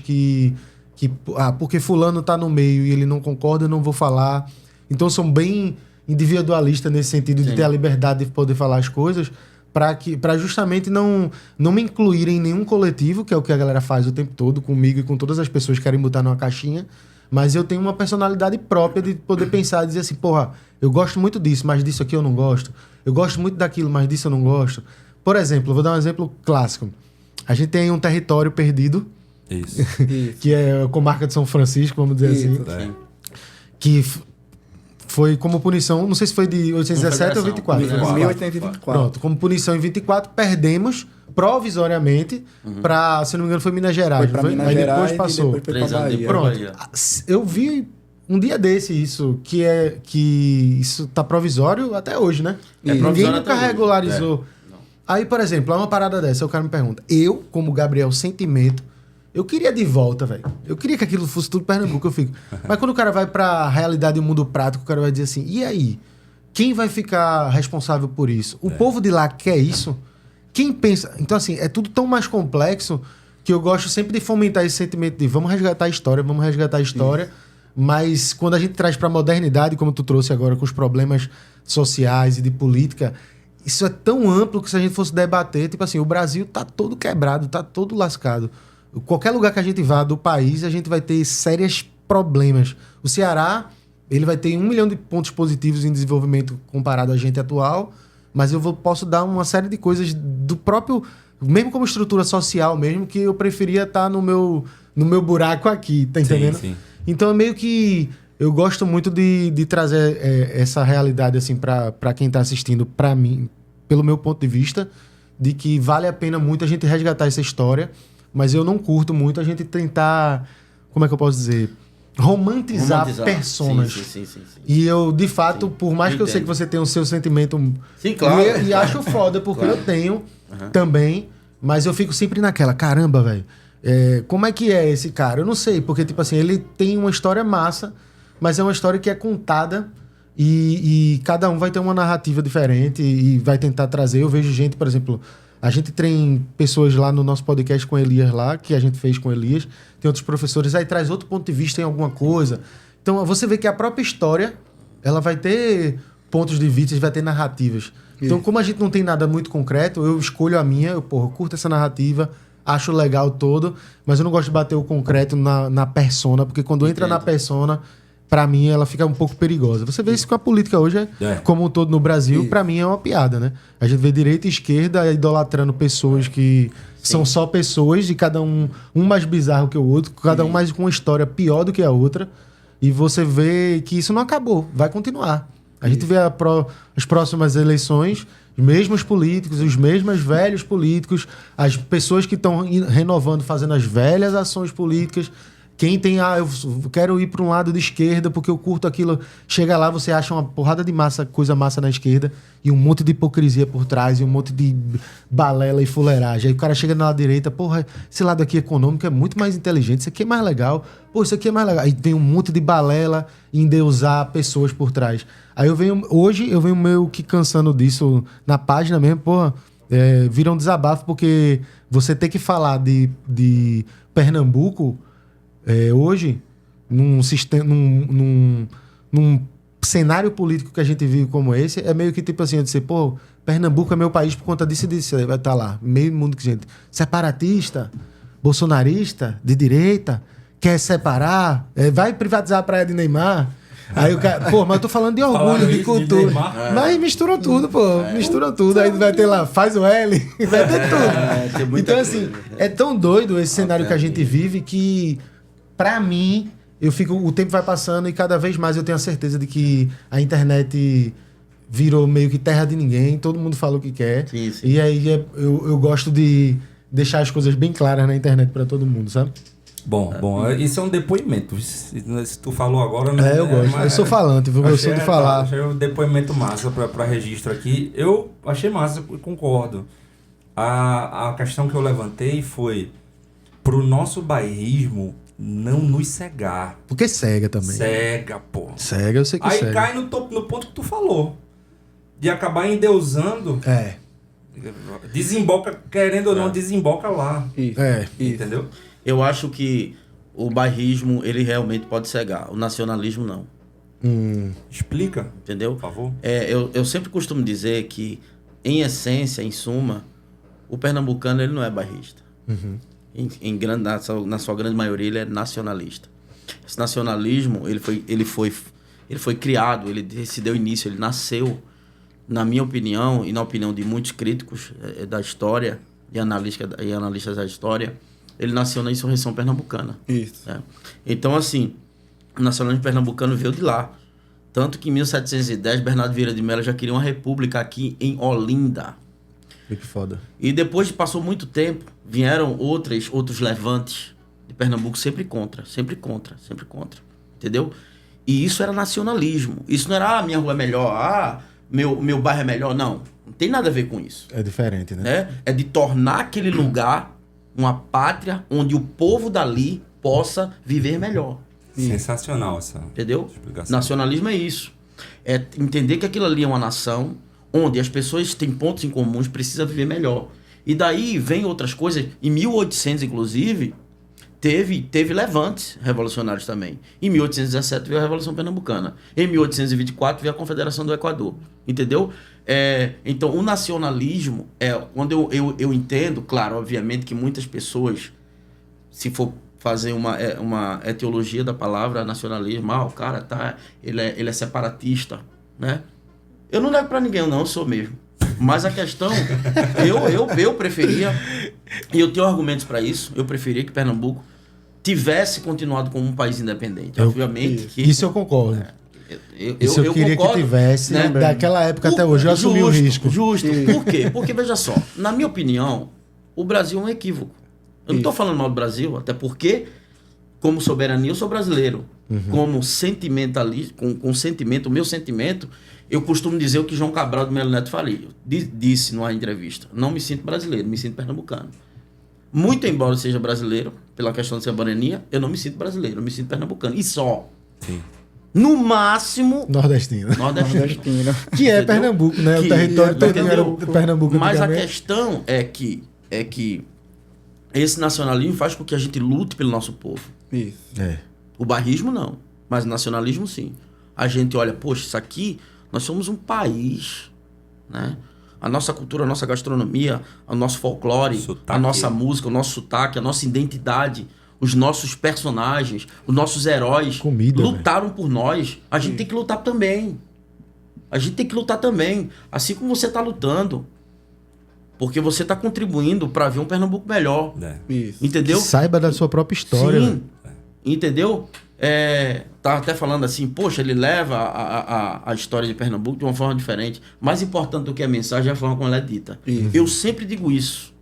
porque fulano tá no meio e ele não concorda, eu não vou falar. Então, são bem individualistas nesse sentido de ter a liberdade de poder falar as coisas para justamente não me incluir em nenhum coletivo, que é o que a galera faz o tempo todo comigo e com todas as pessoas que querem botar numa caixinha. Mas eu tenho uma personalidade própria de poder pensar e dizer assim, porra, eu gosto muito disso, mas disso aqui eu não gosto. Eu gosto muito daquilo, mas disso eu não gosto. Por exemplo, eu vou dar um exemplo clássico. A gente tem um território perdido, Isso. que é a comarca de São Francisco, vamos dizer Isso. assim, que foi como punição, não sei se foi de 817 ou 24. 1824. Pronto, como punição em 24, perdemos provisoriamente para, se não me engano, foi Minas Gerais. Foi pra não Minas Aí Gerais depois passou. e depois foi 3 pra anos Bahia. depois. Pronto. Bahia. Eu vi um dia desse isso, que isso tá provisório até hoje, né? É Ninguém provisório nunca até hoje. regularizou. Aí, por exemplo, é uma parada dessa, o cara me pergunta, eu, como Gabriel Sentimento, eu queria de volta, velho. Eu queria que aquilo fosse tudo Pernambuco, eu fico. Mas quando o cara vai pra realidade e o mundo prático, o cara vai dizer assim, e aí? Quem vai ficar responsável por isso? O povo de lá quer isso? Quem pensa... Então, assim, é tudo tão mais complexo que eu gosto sempre de fomentar esse sentimento de vamos resgatar a história, mas quando a gente traz pra modernidade, como tu trouxe agora, com os problemas sociais e de política, isso é tão amplo que se a gente fosse debater, tipo assim, o Brasil tá todo quebrado, tá todo lascado. Qualquer lugar que a gente vá do país, a gente vai ter sérios problemas. O Ceará, ele vai ter 1 milhão de pontos positivos em desenvolvimento comparado a gente atual, mas posso dar uma série de coisas do próprio, mesmo como estrutura social mesmo, que eu preferia estar no meu buraco aqui, tá entendendo? Sim. Então é meio que eu gosto muito de trazer essa realidade assim para quem tá assistindo, para mim, pelo meu ponto de vista, de que vale a pena muito a gente resgatar essa história. Mas eu não curto muito a gente tentar, como é que eu posso dizer? Romantizar personas. Sim. E eu, de fato, por mais que eu sei que você tem o seu sentimento... Sim, claro. E acho foda, porque eu tenho também, mas eu fico sempre naquela, caramba, velho, como é que é esse cara? Eu não sei, porque, tipo assim, ele tem uma história massa, mas é uma história que é contada e cada um vai ter uma narrativa diferente e vai tentar trazer. Eu vejo gente, por exemplo... A gente tem pessoas lá no nosso podcast com Elias lá, que a gente fez com Elias. Tem outros professores, aí traz outro ponto de vista em alguma coisa. Então, você vê que a própria história, ela vai ter pontos de vista, vai ter narrativas. Então, como a gente não tem nada muito concreto, eu escolho a minha, eu curto essa narrativa, acho legal todo, mas eu não gosto de bater o concreto na persona, porque quando entra na persona... Pra mim, ela fica um pouco perigosa. Você vê isso com a política hoje, como um todo no Brasil, pra mim é uma piada, né? A gente vê direita e esquerda idolatrando pessoas que são só pessoas, e cada um mais bizarro que o outro, cada um mais com uma história pior do que a outra, e você vê que isso não acabou, vai continuar. A gente vê as próximas eleições, os mesmos políticos, os mesmos velhos políticos, as pessoas que estão renovando, fazendo as velhas ações políticas. Quem tem, eu quero ir para um lado de esquerda porque eu curto aquilo. Chega lá, você acha uma porrada de coisa massa na esquerda e um monte de hipocrisia por trás e um monte de balela e fuleiragem. Aí o cara chega na lado direita, porra, esse lado aqui econômico é muito mais inteligente, isso aqui é mais legal. Pô, isso aqui é mais legal. Aí vem um monte de balela e endeusar pessoas por trás. Aí hoje eu venho meio que cansando disso na página mesmo, porra, vira um desabafo porque você ter que falar de Pernambuco... hoje, num cenário político que a gente vive como esse, é meio que tipo assim, eu disse, pô, Pernambuco é meu país por conta disso e disso. Aí vai estar lá, meio mundo que gente. Separatista, bolsonarista, de direita, quer separar, vai privatizar a praia de Neymar. Aí o cara, pô, mas eu tô falando de orgulho, Falaram de isso de cultura. Neymar? Mas misturam tudo, pô. Misturam tudo. Aí vai ter lá, faz o L, vai ter tudo. tem muita Então, assim, é tão doido esse cenário que a gente vive que, pra mim, o tempo vai passando e cada vez mais eu tenho a certeza de que a internet virou meio que terra de ninguém, todo mundo fala o que quer. Sim, sim. E aí eu gosto de deixar as coisas bem claras na internet pra todo mundo, sabe? Bom, isso é um depoimento. Se tu falou agora... Né, Eu gosto. mas- Eu sou falante, viu? Eu sou de falar. Achei um depoimento massa pra registro aqui. Eu achei massa, eu concordo. A questão que eu levantei foi pro nosso bairrismo não nos cegar. Porque cega também. Cega, pô. Cega, eu sei que Aí cega. cai no ponto que tu falou. De acabar endeusando, É, desemboca, querendo ou não, desemboca lá. Isso. é. Entendeu? Eu acho que o bairrismo, ele realmente pode cegar. O nacionalismo, não. Explica, Entendeu? por favor. Eu sempre costumo dizer que, em essência, em suma, o pernambucano ele não é bairrista. Na sua grande maioria, ele é nacionalista. Esse nacionalismo, ele foi criado, ele se deu início, ele nasceu, na minha opinião, e na opinião de muitos críticos da história e analistas da história, ele nasceu na insurreição pernambucana. Isso. Né? Então, assim, o nacionalismo pernambucano veio de lá. Tanto que em 1710, Bernardo Vieira de Mello já queria uma república aqui em Olinda. Que foda. E depois passou muito tempo, vieram outros levantes de Pernambuco sempre contra. Entendeu? E isso era nacionalismo. Isso não era, minha rua é melhor, meu bairro é melhor. Não tem nada a ver com isso. É diferente, né? Né? É de tornar aquele lugar uma pátria onde o povo dali possa viver melhor. Sensacional essa Entendeu? explicação. Nacionalismo é isso. É entender que aquilo ali é uma nação onde as pessoas têm pontos em comuns, precisam viver melhor. E daí vem outras coisas. Em 1800, inclusive, teve levantes revolucionários também. Em 1817 veio a Revolução Pernambucana. Em 1824 veio a Confederação do Equador. Entendeu? Então, o nacionalismo quando eu entendo, claro, obviamente que muitas pessoas, se for fazer uma etiologia da palavra nacionalismo, o cara ele é separatista, né? Eu não nego pra ninguém, não, eu sou mesmo. Mas a questão, eu preferia, e eu tenho argumentos para isso, eu preferia que Pernambuco tivesse continuado como um país independente. Obviamente que... Isso eu concordo. Isso eu queria concordo, que tivesse, né? daquela época até hoje. Eu assumi o risco. Justo. Por quê? Porque, veja só, na minha opinião, o Brasil é um equívoco. Eu não estou falando mal do Brasil, até porque, como soberania, eu sou brasileiro. Como sentimentalista, com sentimento, o meu sentimento, eu costumo dizer o que João Cabral de Melo Neto disse numa entrevista. Não me sinto brasileiro, me sinto pernambucano. Muito embora eu seja brasileiro, pela questão de soberania, eu não me sinto brasileiro, eu me sinto pernambucano. E só. Sim. No máximo... Nordestino. Nordestino. Que é Entendeu? Pernambuco, né? O Que- território todo entendeu? era Pernambuco. Mas a antigamente. questão é que esse nacionalismo faz com que a gente lute pelo nosso povo. Isso. É. O bairrismo não, mas o nacionalismo sim. A gente olha, poxa, isso aqui, nós somos um país, né? A nossa cultura, a nossa gastronomia, o nosso folclore, Sotaque. a nossa música, o nosso sotaque, a nossa identidade, os nossos personagens, os nossos heróis Comida, lutaram por nós. A gente tem que lutar também. A gente tem que lutar também, assim como você está lutando. Porque você está contribuindo para ver um Pernambuco melhor. Isso. Entendeu? Que saiba da sua própria história. Sim. velho. Entendeu? Tá até falando assim, poxa, ele leva a história de Pernambuco de uma forma diferente. Mais importante do que a mensagem é a forma como ela é dita. Isso. Eu sempre digo isso.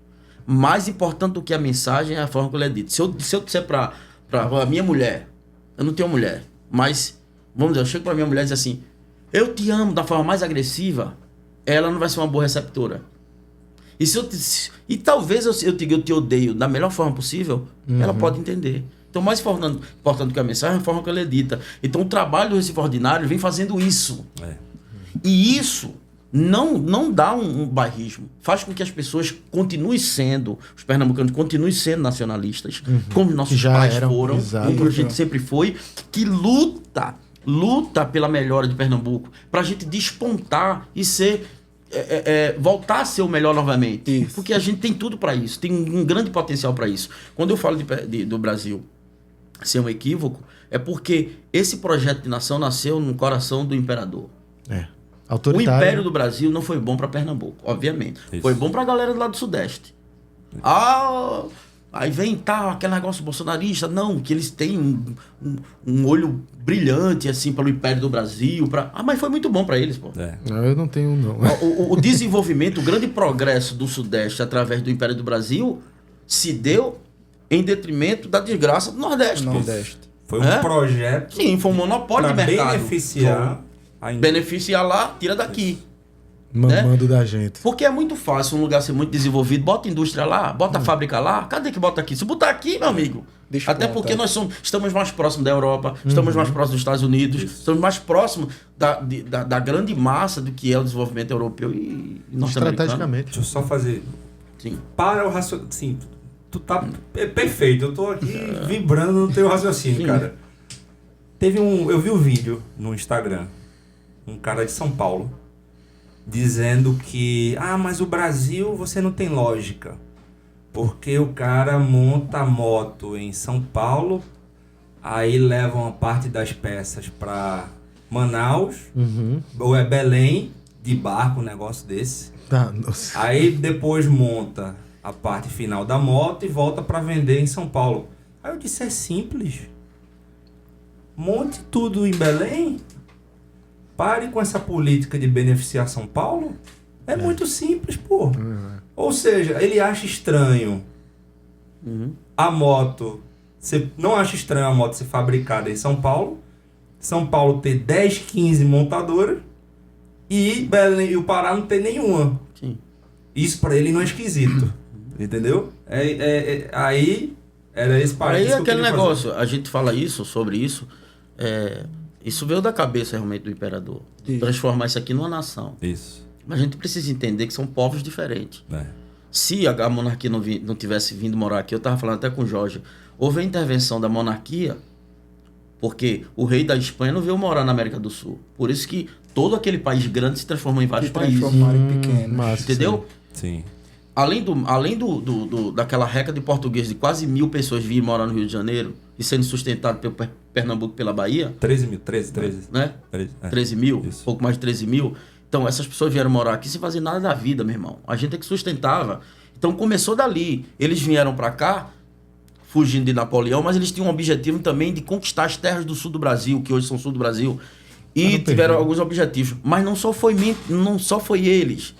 Mais importante do que a mensagem é a forma como ela é dita. Se eu disser pra a minha mulher, eu não tenho mulher, mas, vamos dizer, eu chego pra minha mulher e dizer assim, eu te amo da forma mais agressiva, ela não vai ser uma boa receptora. E talvez eu diga eu te odeio da melhor forma possível, ela pode entender. Então, mais importante do que a mensagem é a forma que ela é dita. Então, o trabalho do Recife Ordinário vem fazendo isso. E isso não dá um bairrismo. Faz com que as pessoas continuem sendo, os pernambucanos continuem sendo nacionalistas, como nossos Já pais eram, foram, exato. como a gente sempre foi, que luta pela melhora de Pernambuco, para a gente despontar e ser... voltar a ser o melhor novamente. Isso. Porque a gente tem tudo para isso, tem um grande potencial para isso. Quando eu falo do Brasil, ser um equívoco, é porque esse projeto de nação nasceu no coração do imperador. É. O Autoritário. Império do Brasil não foi bom para Pernambuco, obviamente. Isso. Foi bom para a galera do lado do Sudeste. Aí vem aquele negócio bolsonarista. Não, que eles têm um olho brilhante, assim, pelo Império do Brasil. Mas foi muito bom para eles, pô. É. Não, eu não tenho, não. O desenvolvimento, o grande progresso do Sudeste através do Império do Brasil se deu em detrimento da desgraça do Nordeste. Nordeste. Foi um projeto Sim, foi um monopólio de para mercado. beneficiar Beneficiar lá, tira daqui. Mamando da gente. Porque é muito fácil um lugar ser muito desenvolvido, bota indústria lá, bota fábrica lá, cadê que bota aqui? Se botar aqui, meu amigo, Desponta. até porque nós estamos mais próximos da Europa, estamos mais próximos dos Estados Unidos, estamos mais próximos da grande massa do que é o desenvolvimento europeu e norte-americano. Estrategicamente. Deixa eu só fazer. Sim. Para o raciocínio. Sim, tu tá perfeito. Eu tô aqui vibrando no teu raciocínio, Sim. cara. Eu vi um vídeo no Instagram, um cara de São Paulo, dizendo que, mas o Brasil você não tem lógica. Porque o cara monta a moto em São Paulo, aí leva uma parte das peças para Manaus, ou é Belém, de barco, um negócio desse. Tá, nossa. Aí depois monta a parte final da moto e volta para vender em São Paulo. Aí eu disse, é simples. Monte tudo em Belém. Pare com essa política de beneficiar São Paulo. É muito simples, pô. Ou seja, ele acha estranho a moto... Você não acha estranho a moto ser fabricada em São Paulo ter 10, 15 montadoras e Belém e o Pará não ter nenhuma. Sim. Isso pra ele não é esquisito. Entendeu? Aí era esse Aí parênteses que eu aquele queria fazer. negócio, a gente fala sobre isso, isso veio da cabeça realmente do imperador. Isso. Transformar isso aqui numa nação. Isso. Mas a gente precisa entender que são povos diferentes. É. Se a monarquia não tivesse vindo morar aqui, eu estava falando até com o Jorge, houve a intervenção da monarquia, porque o rei da Espanha não veio morar na América do Sul. Por isso que todo aquele país grande se transformou em vários Que países. transformaram em pequenos. Massa, Entendeu? Sim. Além daquela reca de português de quase 1.000 pessoas virem morar no Rio de Janeiro e sendo sustentado pelo Pernambuco e pela Bahia, 13 mil, 13. né? 13, 13 mil, Isso. pouco mais de 13 mil. Então, essas pessoas vieram morar aqui sem fazer nada da vida, meu irmão. A gente é que sustentava. Então, começou dali. Eles vieram para cá, fugindo de Napoleão, mas eles tinham um objetivo também de conquistar as terras do sul do Brasil, que hoje são sul do Brasil. E tiveram alguns objetivos. Mas não só foi eles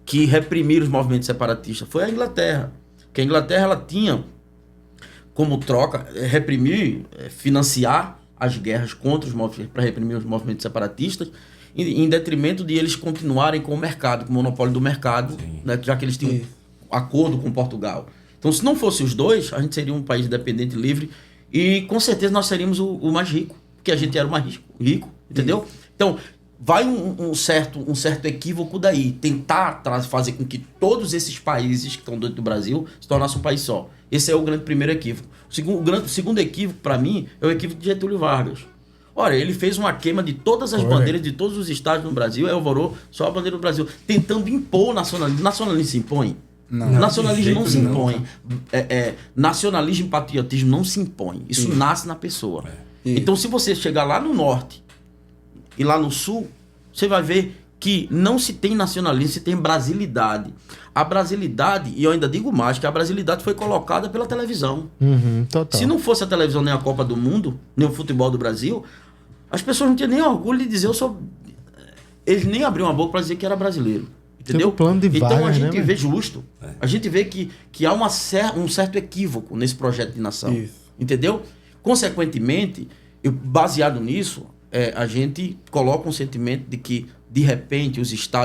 que reprimiram os movimentos separatistas. Foi a Inglaterra. Porque a Inglaterra ela tinha como troca reprimir, financiar as guerras contra os movimentos, para reprimir os movimentos separatistas, em detrimento de eles continuarem com o mercado, com o monopólio do mercado, né, já que eles tinham acordo com Portugal. Então, se não fosse os dois, a gente seria um país independente, livre, e com certeza nós seríamos o mais rico, porque a gente era o mais rico, entendeu? Então, vai um certo equívoco daí, tentar fazer com que todos esses países que estão dentro do Brasil se tornassem um país só. Esse é o grande primeiro equívoco. O segundo equívoco, para mim, é o equívoco de Getúlio Vargas. Olha, ele fez uma queima de todas as bandeiras de todos os estados no Brasil, alvorou só a bandeira do Brasil, tentando impor o nacionalismo. Nacionalismo se impõe? Não. Nacionalismo não se Não. impõe. Nacionalismo e patriotismo não se impõe. Isso nasce na pessoa. Então, se você chegar lá no norte e lá no sul, você vai ver que não se tem nacionalismo, se tem brasilidade. A brasilidade, e eu ainda digo mais, que a brasilidade foi colocada pela televisão. Total. Se não fosse a televisão nem a Copa do Mundo, nem o futebol do Brasil, as pessoas não tinham nem orgulho de dizer eu sou... Eles nem abriam a boca para dizer que era brasileiro. Entendeu? Teve o plano de Então a Vargas, gente né, vê justo. A gente vê que há um certo equívoco nesse projeto de nação. Isso. Entendeu? Consequentemente, baseado nisso, a gente coloca um sentimento de que, de repente,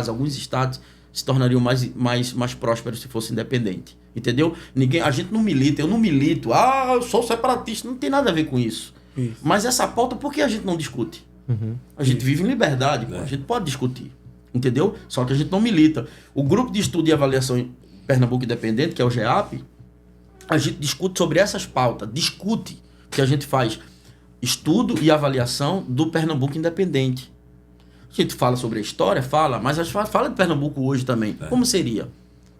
alguns estados se tornariam mais prósperos se fossem independentes. Entendeu? A gente não milita, eu não milito. Eu sou separatista, não tem nada a ver com isso. Mas essa pauta, por que a gente não discute? A gente vive em liberdade, pô, a gente pode discutir. Entendeu? Só que a gente não milita. O Grupo de Estudo e Avaliação em Pernambuco Independente, que é o GEAP, a gente discute sobre essas pautas. Discute que a gente faz estudo e avaliação do Pernambuco Independente. A gente fala sobre a história, mas a gente fala de Pernambuco hoje também. Como seria?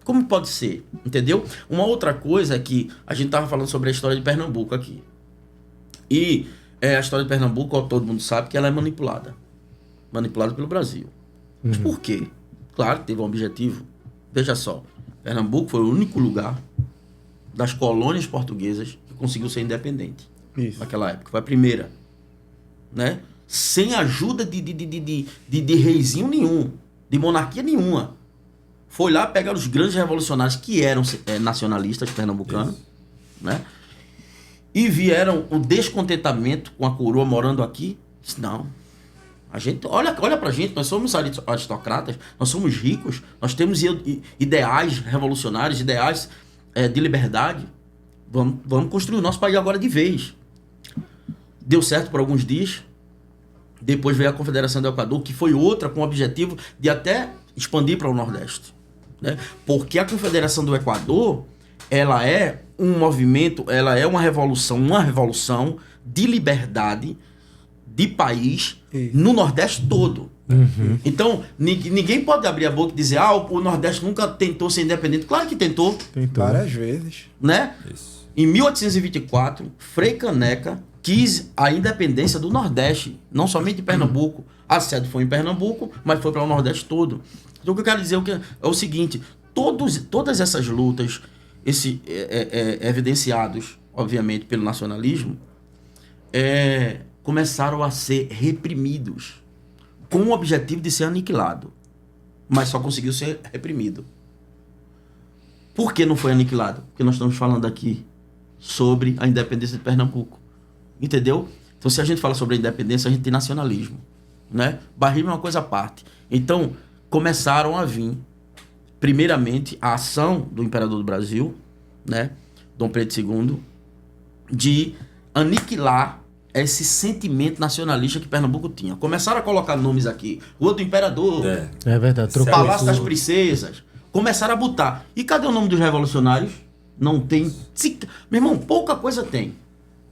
Como pode ser? Entendeu? Uma outra coisa é que a gente estava falando sobre a história de Pernambuco aqui. E a história de Pernambuco, todo mundo sabe que ela é manipulada. Manipulada pelo Brasil. Mas por quê? Claro que teve um objetivo. Veja só, Pernambuco foi o único lugar das colônias portuguesas que conseguiu ser independente. Isso. Naquela época. Foi a primeira. Né? Sem ajuda de reizinho nenhum. De monarquia nenhuma. Foi lá pegar os grandes revolucionários que eram nacionalistas pernambucanos. Né? E vieram o descontentamento com a coroa morando aqui. Disse, não. A gente, olha pra gente, nós somos aristocratas, nós somos ricos, nós temos ideais revolucionários, ideais de liberdade. Vamos construir o nosso país agora de vez. Deu certo por alguns dias. Depois veio a Confederação do Equador, que foi outra com o objetivo de até expandir para o Nordeste. Né? Porque a Confederação do Equador, ela é um movimento, ela é uma revolução de liberdade de país no Nordeste todo. Então, ninguém pode abrir a boca e dizer o Nordeste nunca tentou ser independente. Claro que tentou. Várias vezes. Né? Isso. Em 1824, Frei Caneca quis a independência do Nordeste, não somente de Pernambuco. A sede foi em Pernambuco, mas foi para o Nordeste todo. Então, o que eu quero dizer é o seguinte, todas essas lutas, evidenciados, obviamente, pelo nacionalismo, começaram a ser reprimidos com o objetivo de ser aniquilado, mas só conseguiu ser reprimido. Por que não foi aniquilado? Porque nós estamos falando aqui sobre a independência de Pernambuco, entendeu? Então, se a gente fala sobre a independência, a gente tem nacionalismo, né? Barrismo é uma coisa à parte. Então, começaram a vir, primeiramente, a ação do imperador do Brasil, né, Dom Pedro II, de aniquilar esse sentimento nacionalista que Pernambuco tinha. Começaram a colocar nomes aqui. Rua do Imperador. É verdade. Palácio das Princesas. Começaram a botar. E cadê o nome dos revolucionários? Não tem. Meu irmão, pouca coisa tem.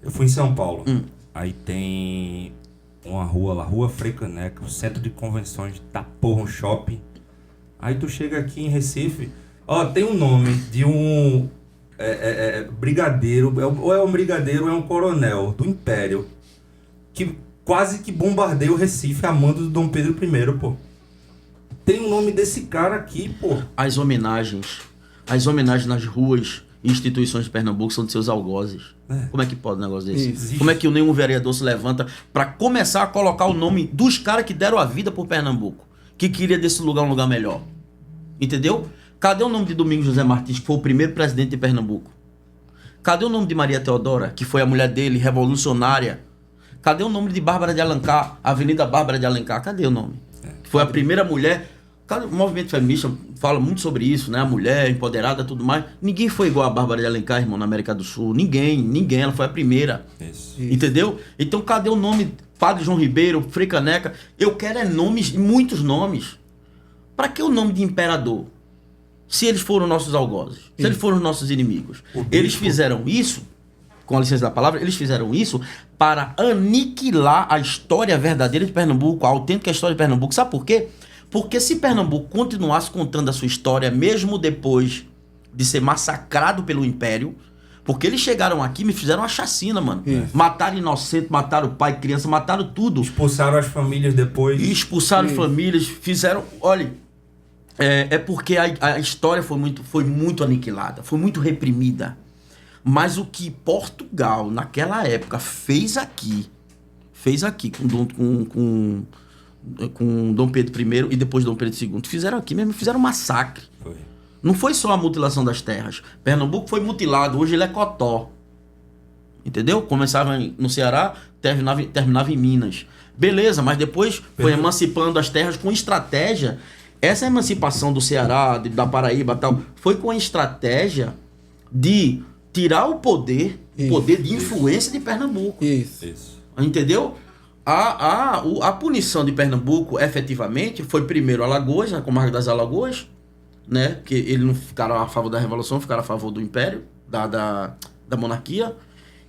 Eu fui em São Paulo. Aí tem uma rua lá, Rua Frei Caneca, o centro de convenções da porra, um shopping. Aí tu chega aqui em Recife, tem um nome de um brigadeiro, ou é um brigadeiro ou é um coronel do Império, que quase que bombardeia o Recife a mando do Dom Pedro I, pô. Tem o nome desse cara aqui, pô. As homenagens nas ruas e instituições de Pernambuco são de seus algozes. Como é que pode um negócio desse? Isso. Como é que nenhum vereador se levanta para começar a colocar o nome dos caras que deram a vida por Pernambuco, que queria desse lugar um lugar melhor? Entendeu? Cadê o nome de Domingos José Martins, que foi o primeiro presidente de Pernambuco? Cadê o nome de Maria Teodora, que foi a mulher dele, revolucionária? Cadê o nome de Bárbara de Alencar, Avenida Bárbara de Alencar? Cadê o nome? Que foi a primeira mulher. O movimento feminista fala muito sobre isso, né? A mulher empoderada e tudo mais. Ninguém foi igual a Bárbara de Alencar, irmão, na América do Sul. Ninguém. Ela foi a primeira. Isso. Entendeu? Então, cadê o nome? Padre João Ribeiro, Frei Caneca. Eu quero nomes, muitos nomes. Para que o nome de imperador? Se eles foram nossos algozes, se eles foram nossos inimigos. Eles fizeram isso, com a licença da palavra, eles fizeram isso para aniquilar a história verdadeira de Pernambuco, a autêntica história de Pernambuco. Sabe por quê? Porque se Pernambuco continuasse contando a sua história, mesmo depois de ser massacrado pelo Império, porque eles chegaram aqui e me fizeram uma chacina, mano. Mataram inocente, mataram pai, criança, mataram tudo. Expulsaram as famílias depois. Expulsaram famílias, fizeram... Olha, porque a história foi muito aniquilada, foi muito reprimida. Mas o que Portugal, naquela época, fez aqui com Dom Pedro I e depois Dom Pedro II, fizeram aqui mesmo, fizeram um massacre. Foi. Não foi só a mutilação das terras. Pernambuco foi mutilado, hoje ele é Cotó. Entendeu? Começava no Ceará, terminava em Minas. Beleza, mas depois foi emancipando as terras com estratégia. Essa emancipação do Ceará, da Paraíba e tal, foi com a estratégia de tirar o poder de influência de Pernambuco. Isso. Entendeu? A punição de Pernambuco, efetivamente, foi primeiro Alagoas, na comarca das Alagoas, né? Que eles não ficaram a favor da Revolução, ficaram a favor do Império, da monarquia.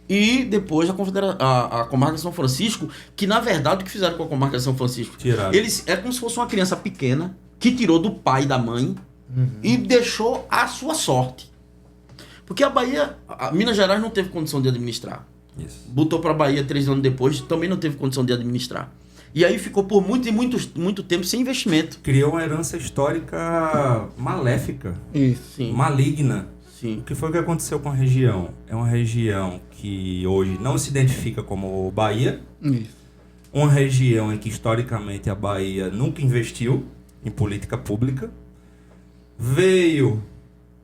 E depois a comarca de São Francisco, que na verdade o que fizeram com a comarca de São Francisco? Tiraram. Eles é como se fosse uma criança pequena que tirou do pai e da mãe e deixou a sua sorte. Porque a Bahia, Minas Gerais não teve condição de administrar. Isso. Botou para Bahia 3 anos depois, também não teve condição de administrar. E aí ficou por muito tempo sem investimento. Criou uma herança histórica maléfica, Isso. Sim, maligna. sim. O que foi que aconteceu com a região? É uma região que hoje não se identifica como Bahia, Isso. uma região em que historicamente a Bahia nunca investiu em política pública, veio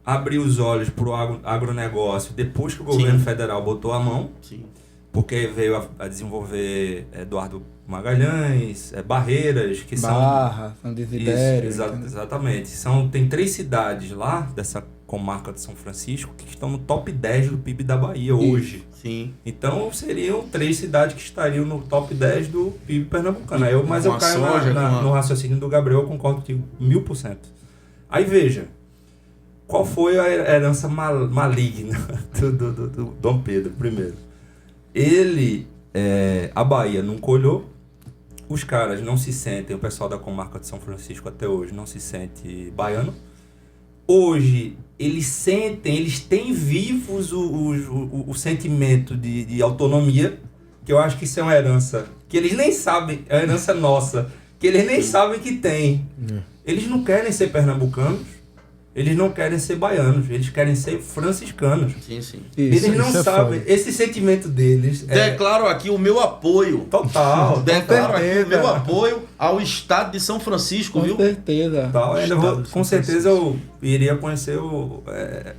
abrir os olhos para o agronegócio depois que o governo Sim. federal botou a mão, Sim. porque veio a desenvolver Eduardo Magalhães, Barreiras, que Barra, São Desidério. Isso, entendeu? exatamente. Tem 3 cidades lá dessa comarca de São Francisco que estão no top 10 do PIB da Bahia hoje. Sim. Então seriam 3 cidades que estariam no top 10 do PIB pernambucano. Mas Com eu a caio soja, no raciocínio do Gabriel, eu concordo contigo 1000%. Aí veja, qual foi a herança maligna do Dom Pedro I? A Bahia não colhou, os caras não se sentem, o pessoal da comarca de São Francisco até hoje não se sente baiano. Hoje, eles têm vivos o sentimento de autonomia, que eu acho que isso é uma herança que eles nem sabem, é uma herança nossa, que eles nem sabem que tem. Eles não querem ser pernambucanos, eles não querem ser baianos, eles querem ser franciscanos. Sim, sim. Isso. Eles não Isso é sabem, foda. esse sentimento deles Declaro aqui o meu apoio. total. Declaro aqui o certeza. meu apoio ao estado de São Francisco, Com viu? certeza. Tal, ainda Estado vou, de com São certeza eu iria conhecer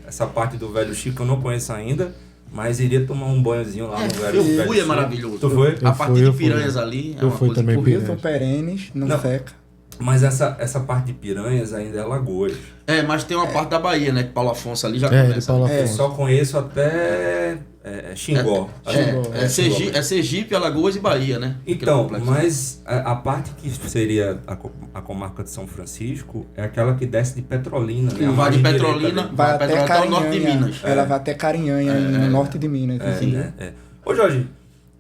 essa parte do Velho Chico, que eu não conheço ainda, mas iria tomar um banhozinho lá no Velho Eu Velho fui, é Chico. maravilhoso. Tu foi? A parte eu de fui. piranhas ali é Eu uma fui coisa também. Os que... rios são perenes, não seca. Mas essa parte de piranhas ainda é Lagoas. Mas tem uma parte da Bahia, né? Que Paulo Afonso ali já É, de começa. Paulo Eu Afonso. só conheço até Xingó. É Sergipe, Alagoas e Bahia, né? Então, Aquele complexo. mas a parte que seria a comarca de São Francisco é aquela que desce de Petrolina, né? A Vai de margem Petrolina, direita ali. Vai Petrolina até até o norte de Carinhanha. Minas. Ela vai até Carinhanha, no norte de Minas. assim. Ô Jorge,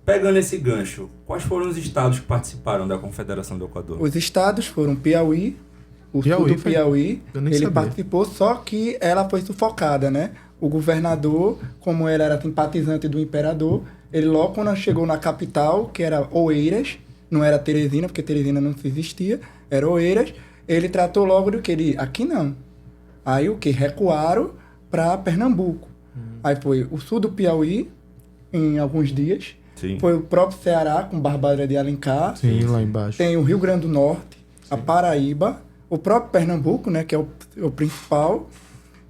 pegando esse gancho, quais foram os estados que participaram da Confederação do Equador? Os estados foram Piauí, o Piauí, sul do foi? Piauí, Eu nem ele sabia. participou, só que ela foi sufocada, né? O governador, como ele era simpatizante do imperador, ele logo quando chegou na capital, que era Oeiras, não era Teresina, porque Teresina não existia, era Oeiras, ele tratou logo do que ele, aqui não. Aí o que? Recuaram para Pernambuco. Aí foi o sul do Piauí, em alguns dias, Sim. foi o próprio Ceará, com Barbalha de Alencar, Sim, lá embaixo. tem o Rio Grande do Norte, a Paraíba, o próprio Pernambuco, né, que é o principal.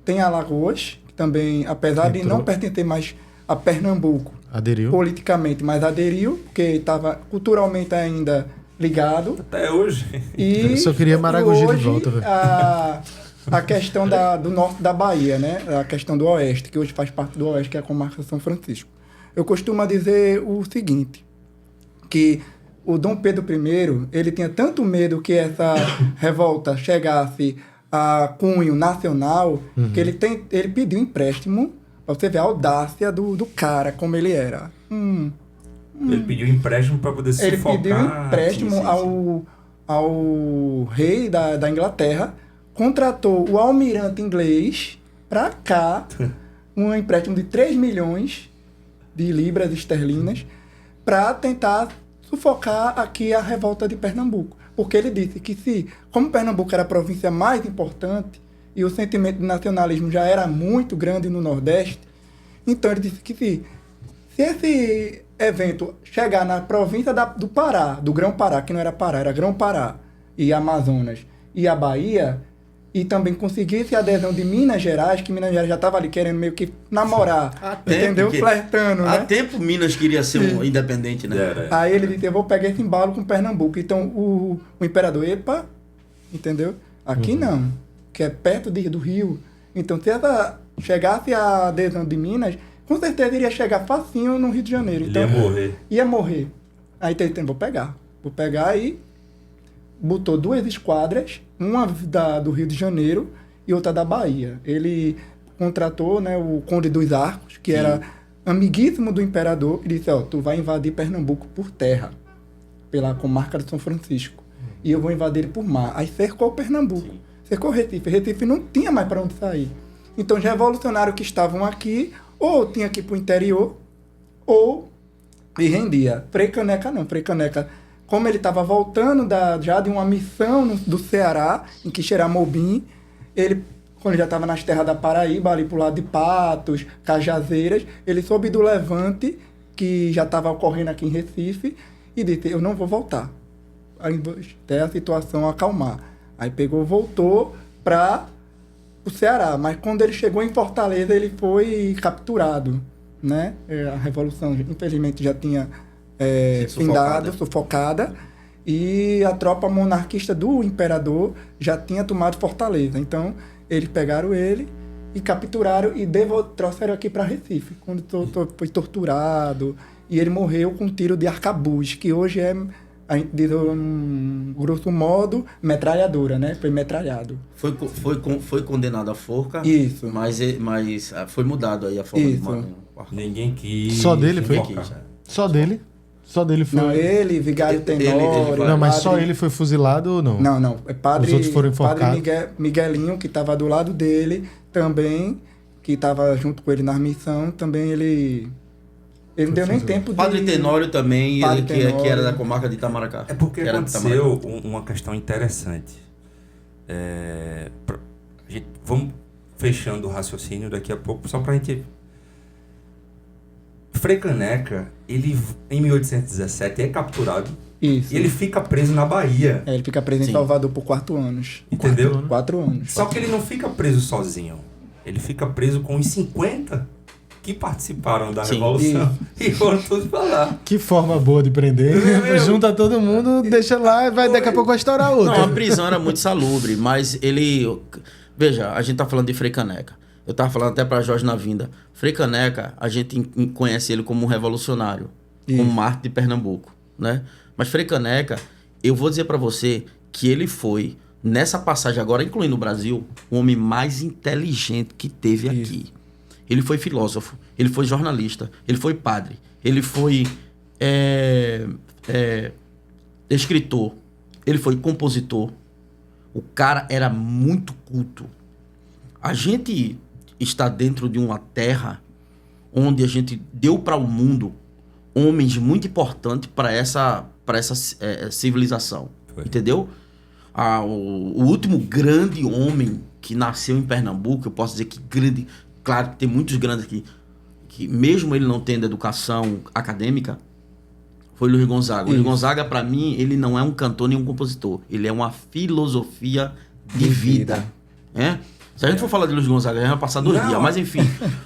Tem Alagoas, que também, apesar de Entrou. não pertencer mais a Pernambuco Aderiu. politicamente, mas aderiu, porque estava culturalmente ainda ligado. Até hoje. E Eu só queria Maragogi de hoje, volta, velho. a questão do norte da Bahia, né? A questão do oeste, que hoje faz parte do oeste, que é a comarca São Francisco. Eu costumo dizer o seguinte, que o Dom Pedro I, ele tinha tanto medo que essa revolta chegasse a cunho nacional, que ele pediu empréstimo, pra você ver a audácia do cara, como ele era. Ele pediu empréstimo para poder Ele sufocar. pediu empréstimo Sim, sim, sim. ao rei da Inglaterra, contratou o almirante inglês para cá, um empréstimo de 3 milhões de libras esterlinas, para tentar sufocar aqui a revolta de Pernambuco. Porque ele disse que como Pernambuco era a província mais importante e o sentimento de nacionalismo já era muito grande no Nordeste, então ele disse que se esse evento chegar na província do Pará, do Grão-Pará, que não era Pará, era Grão-Pará, e Amazonas, e a Bahia, e também conseguisse a adesão de Minas Gerais, que Minas Gerais já estava ali querendo meio que namorar, entendeu? Flertando, Há né? tempo Minas queria ser um independente, né? Era. Aí ele disse, eu vou pegar esse embalo com Pernambuco. Então o imperador, epa, entendeu? Aqui não, que é perto do rio. Então se essa chegasse a adesão de Minas, com certeza iria chegar facinho no Rio de Janeiro. Ele Então, ia morrer. Ia morrer. Aí ele disse, vou pegar e botou 2 esquadras, uma do Rio de Janeiro e outra da Bahia. Ele contratou, né, o Conde dos Arcos, que era amiguíssimo do imperador, e disse, tu vai invadir Pernambuco por terra, pela comarca de São Francisco, e eu vou invadir ele por mar. Aí cercou Pernambuco, cercou Recife. Recife não tinha mais para onde sair. Então os revolucionários que estavam aqui, ou tinha que ir para o interior, e rendia. Frei Caneca não. Frei Caneca, como ele estava voltando já de uma missão do Ceará, em Quixeramobim, quando ele já estava nas terras da Paraíba, ali pro lado de Patos, Cajazeiras, ele soube do levante que já estava ocorrendo aqui em Recife e disse, eu não vou voltar, até a situação acalmar. Aí voltou para o Ceará, mas quando ele chegou em Fortaleza, ele foi capturado, né? A Revolução, infelizmente, já tinha findado, sufocada, e a tropa monarquista do imperador já tinha tomado Fortaleza. Então, eles pegaram ele e capturaram e trouxeram aqui para Recife, quando foi torturado, e ele morreu com um tiro de arcabuz, que hoje a gente diz, grosso modo, metralhadora, né? Foi metralhado. Foi condenado à forca. Isso. Mas foi mudado aí a forma Isso. de morte. Ninguém quis. Só dele foi? enfocar. Só dele? Só dele foi. Não, ele, Vigário Tenório. Não, mas só ele foi fuzilado ou não? Não. É padre, Os outros foram enforcados? Padre Miguelinho, que estava do lado dele, também, que estava junto com ele na missão, também ele não deu nem tempo de... Padre Tenório também, Padre que Tenório. era da comarca de Itamaracá. É porque Que era de aconteceu Itamaracá. uma questão interessante. Vamos fechando o raciocínio daqui a pouco, só pra gente... Frei Caneca, ele em 1817 é capturado Isso. e ele fica preso na Bahia, Ele fica preso Sim. em Salvador por 4 anos. entendeu? 4 anos. Só que ele não fica preso sozinho. Ele fica preso com os 50 que participaram da Sim. Revolução e foram todos pra lá. Que forma boa de prender. Junta todo mundo, deixa lá e daqui a pouco vai estourar outra. Não, a prisão era muito salubre, mas ele... Veja, a gente tá falando de Frei Caneca. Eu tava falando até pra Jorge na vinda. Frei Caneca, a gente conhece ele como um revolucionário, como Marte de Pernambuco, né? Mas Frei Caneca, eu vou dizer pra você que ele foi, nessa passagem agora, incluindo o Brasil, o homem mais inteligente que teve aqui. Ele foi filósofo, ele foi jornalista, ele foi padre, ele foi escritor, ele foi compositor. O cara era muito culto. A gente está dentro de uma terra onde a gente deu para o mundo homens muito importantes para essa civilização. Foi. Entendeu? O último grande homem que nasceu em Pernambuco, eu posso dizer que grande, claro que tem muitos grandes aqui, que mesmo ele não tendo educação acadêmica, foi Luiz Gonzaga. O Luiz Gonzaga, para mim, ele não é um cantor nem um compositor. Ele é uma filosofia de vida. Se a gente for falar de Luiz Gonzaga, já vai passar 2 dias. Mas, enfim,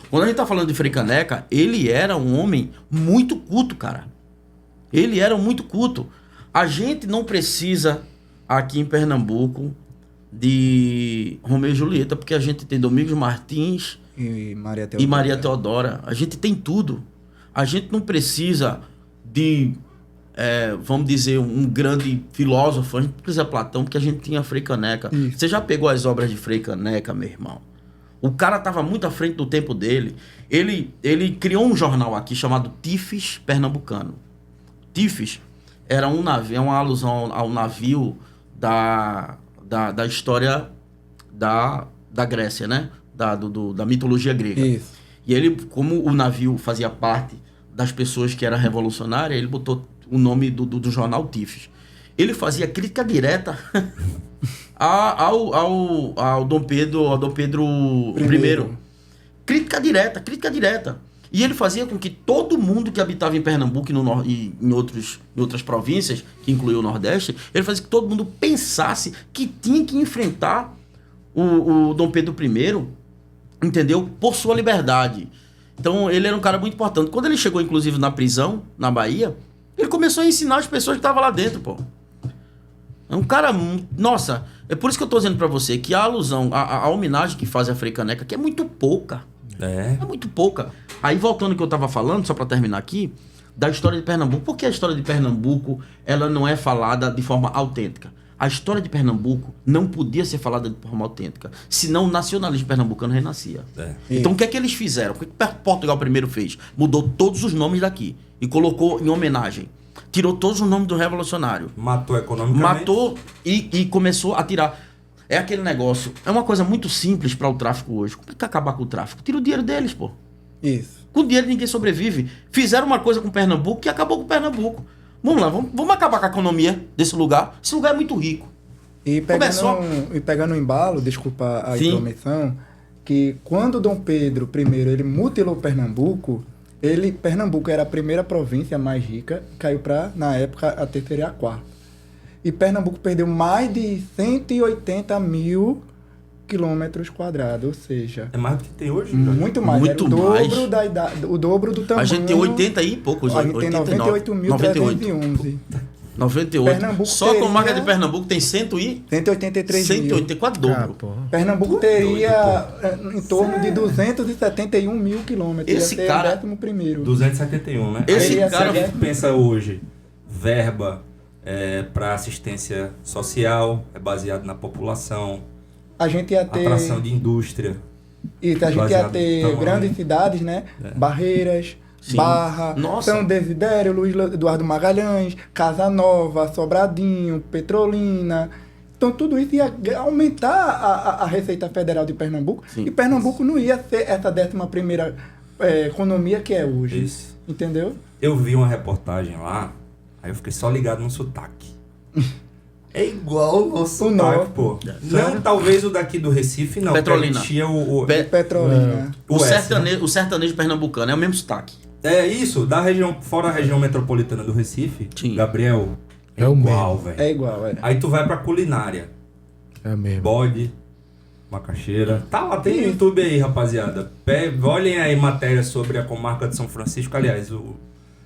quando a gente tá falando de Frei Caneca, ele era um homem muito culto, cara. Ele era muito culto. A gente não precisa, aqui em Pernambuco, de Romeu e Julieta, porque a gente tem Domingos Martins E Maria Teodora. e Maria Teodora. A gente tem tudo. A gente não precisa de, vamos dizer, um grande filósofo. A gente precisa de Platão, porque a gente tinha Frei Caneca. Isso. Você já pegou as obras de Frei Caneca, meu irmão? O cara estava muito à frente do tempo dele. Ele criou um jornal aqui chamado Tifes Pernambucano. Tifes era um navio, é uma alusão ao navio da história da Grécia, né? Da mitologia grega. Isso. E ele, como o navio fazia parte das pessoas que eram revolucionárias, ele botou o nome do jornal Tifes. Ele fazia crítica direta ao Dom Pedro I. Crítica direta. E ele fazia com que todo mundo que habitava em Pernambuco e em outras províncias, que incluiu o Nordeste, ele fazia que todo mundo pensasse que tinha que enfrentar o Dom Pedro I, entendeu? Por sua liberdade. Então, ele era um cara muito importante. Quando ele chegou, inclusive, na prisão, na Bahia, ele começou a ensinar as pessoas que estavam lá dentro, pô. É um cara... Nossa, é por isso que eu tô dizendo pra você que a alusão, a homenagem que faz a Frei Caneca, que é muito pouca. É muito pouca. Aí, voltando ao que eu tava falando, só pra terminar aqui, da história de Pernambuco. Por que a história de Pernambuco, ela não é falada de forma autêntica? A história de Pernambuco não podia ser falada de forma autêntica, senão o nacionalismo pernambucano renascia. Então, o que é que eles fizeram? O que Portugal primeiro fez? Mudou todos os nomes daqui e colocou em homenagem. Tirou todos os nomes do revolucionário. Matou economicamente. Matou e começou a tirar. É aquele negócio. É uma coisa muito simples para o tráfico hoje. Como é que acabar com o tráfico? Tira o dinheiro deles, pô. Isso. Com dinheiro ninguém sobrevive. Fizeram uma coisa com Pernambuco que acabou com Pernambuco. Vamos lá, vamos acabar com a economia desse lugar. Esse lugar é muito rico. E pegando o embalo, desculpa a intromissão, que quando Dom Pedro I ele mutilou Pernambuco, Pernambuco era a primeira província mais rica, caiu para, na época, a terceira e a quarta. E Pernambuco perdeu mais de 180 mil quilômetros quadrados, ou seja... É mais do que tem hoje? Muito mais. Muito era o mais. dobro o dobro do tamanho. A gente tem 80 e poucos. A gente tem 98.311. 98. Pernambuco Só com a marca de teria- Pernambuco tem 183 mil. 184 dobro. Pernambuco teria em torno de 271 mil quilômetros. Esse ia ser cara- o 11º. 271, né? Esse Aí, cara- se a gente pensa hoje, verba para assistência social, é baseado na população, A gente ia ter... atração de indústria. Isso, a gente ia baseado no ter tamanho. grandes cidades, né? Barreiras, Sim. Barra, Nossa. São Desidério, Luiz Eduardo Magalhães, Casa Nova, Sobradinho, Petrolina. Então tudo isso ia aumentar a Receita Federal de Pernambuco. Sim. E Pernambuco não ia ser essa 11ª economia que é hoje. Isso. Entendeu? Eu vi uma reportagem lá, aí eu fiquei só ligado no sotaque. É igual o nosso O sotaque, nosso. pô. Não, talvez o daqui do Recife, não. porque Petrolina. a gente tinha o Petrolina. O S, né? sertanejo pernambucano é o mesmo sotaque. É isso, da região, fora a região metropolitana do Recife, Sim. Gabriel, É o igual, velho. É igual, é. Aí tu vai pra culinária, É mesmo. bode, macaxeira. Tá lá, tem no YouTube aí, rapaziada. Olhem aí matérias sobre a comarca de São Francisco, aliás,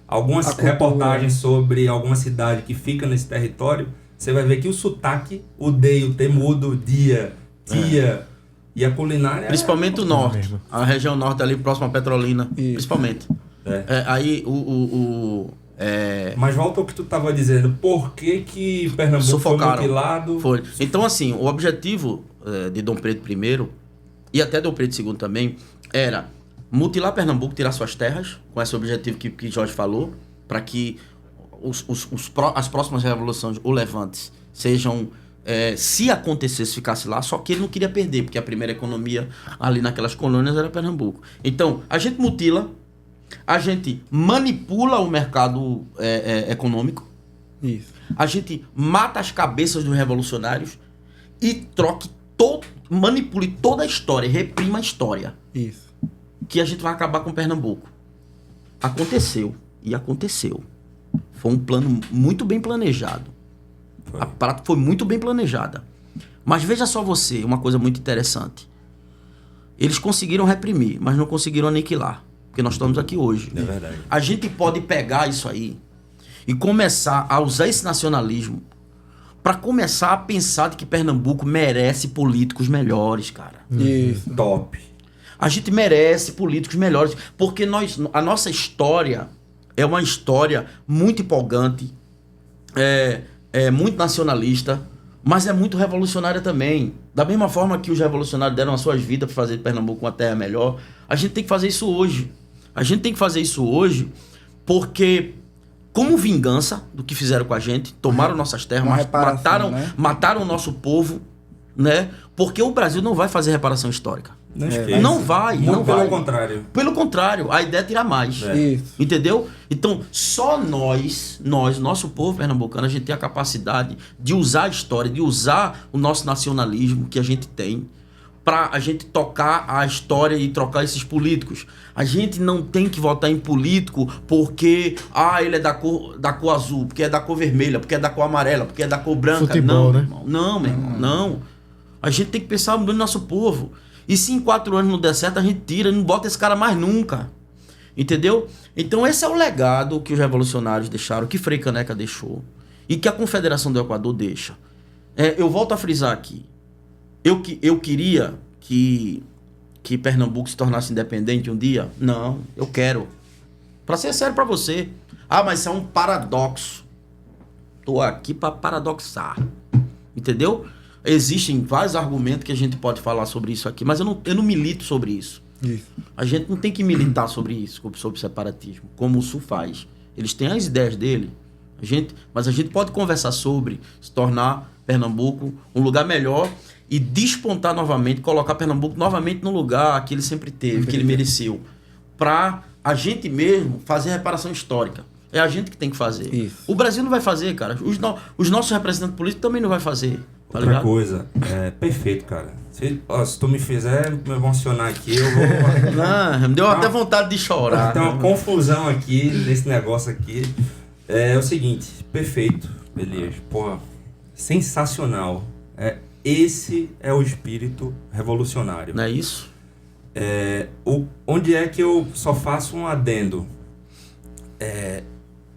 algumas A cultura. reportagens sobre alguma cidade que fica nesse território, você vai ver que o sotaque, o D, o T mudo, dia, tia, e a culinária... Principalmente o norte. mesmo. A região norte ali, próxima à Petrolina. Isso. Principalmente. Aí Mas volta ao que tu tava dizendo, por que Pernambuco Sufocaram. foi mutilado? Foi. Então, assim, o objetivo de Dom Pedro I, e até Dom Pedro II também, era mutilar Pernambuco, tirar suas terras, com esse objetivo que Jorge falou, para que as próximas revoluções, ou levantes, sejam... se acontecesse, ficasse lá, só que ele não queria perder, porque a primeira economia ali naquelas colônias era Pernambuco. Então, a gente mutila, a gente manipula o mercado econômico, Isso. a gente mata as cabeças dos revolucionários e manipule toda a história, reprima a história, Isso. que a gente vai acabar com Pernambuco. Aconteceu, e aconteceu. Foi um plano muito bem planejado. A parada foi muito bem planejada. Mas veja só você, uma coisa muito interessante. Eles conseguiram reprimir, mas não conseguiram aniquilar. Porque nós estamos aqui hoje. É verdade. A gente pode pegar isso aí e começar a usar esse nacionalismo para começar a pensar de que Pernambuco merece políticos melhores, cara. Isso. Top. A gente merece políticos melhores, porque a nossa história é uma história muito empolgante, é muito nacionalista, mas é muito revolucionária também. Da mesma forma que os revolucionários deram as suas vidas para fazer de Pernambuco uma terra melhor, a gente tem que fazer isso hoje. A gente tem que fazer isso hoje porque, como vingança do que fizeram com a gente, tomaram nossas terras, Uma reparação, mataram o nosso povo, né? Porque o Brasil não vai fazer reparação histórica. Não esqueça. Não vai, Muito não pelo vai. contrário. Pelo contrário, a ideia é tirar mais. Isso. Entendeu? Então, só nós, nosso povo pernambucano, a gente tem a capacidade de usar a história, de usar o nosso nacionalismo que a gente tem pra a gente tocar a história e trocar esses políticos. A gente não tem que votar em político porque ele é da cor azul, porque é da cor vermelha, porque é da cor amarela, porque é da cor branca. Futebol, Não, né? meu irmão. Não, meu irmão, não. A gente tem que pensar no nosso povo. E se em 4 anos não der certo, a gente tira, não bota esse cara mais nunca. Entendeu? Então esse é o legado que os revolucionários deixaram, que Frei Caneca deixou e que a Confederação do Equador deixa. Eu volto a frisar aqui. Eu queria que Pernambuco se tornasse independente um dia? Não, eu quero. Pra ser sério pra você. Mas isso é um paradoxo. Tô aqui pra paradoxar. Entendeu? Existem vários argumentos que a gente pode falar sobre isso aqui, mas eu não milito sobre isso. Isso. A gente não tem que militar sobre isso, sobre separatismo, como o Sul faz. Eles têm as ideias dele, mas a gente pode conversar sobre se tornar Pernambuco um lugar melhor e despontar novamente, colocar Pernambuco novamente no lugar que ele sempre teve, que ele mereceu. para a gente mesmo fazer a reparação histórica. É a gente que tem que fazer. Isso. O Brasil não vai fazer, cara. Os nossos representantes políticos também não vai fazer. Tá Outra ligado? coisa, perfeito, cara. Se tu me fizer me emocionar aqui, eu vou... Não, me deu até vontade de chorar. Tem uma confusão aqui, nesse negócio aqui. É o seguinte, perfeito, Elias. Porra, sensacional. Esse é o espírito revolucionário. Não é isso? Onde é que eu só faço um adendo?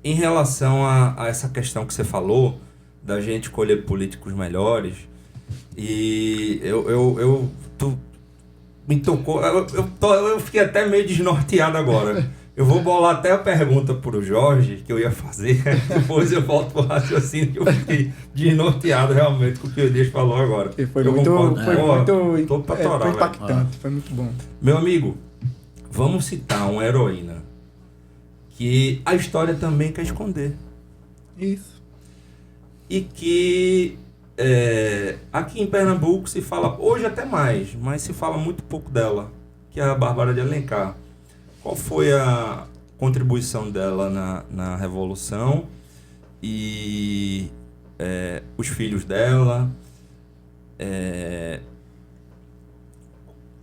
Em relação a essa questão que você falou, da gente escolher políticos melhores, e tu me tocou, eu fiquei até meio desnorteado agora. Eu vou bolar até a pergunta pro Jorge, que eu ia fazer, depois eu volto pro raciocínio, que eu fiquei desnorteado realmente com o que o Elias falou agora. E foi Eu muito, concordo. tô pra torar, foi velho. impactante, foi muito bom. Meu amigo, vamos citar uma heroína que a história também quer esconder. Isso. E que aqui em Pernambuco se fala, hoje até mais, mas se fala muito pouco dela, que é a Bárbara de Alencar. Qual foi a contribuição dela na Revolução e os filhos dela?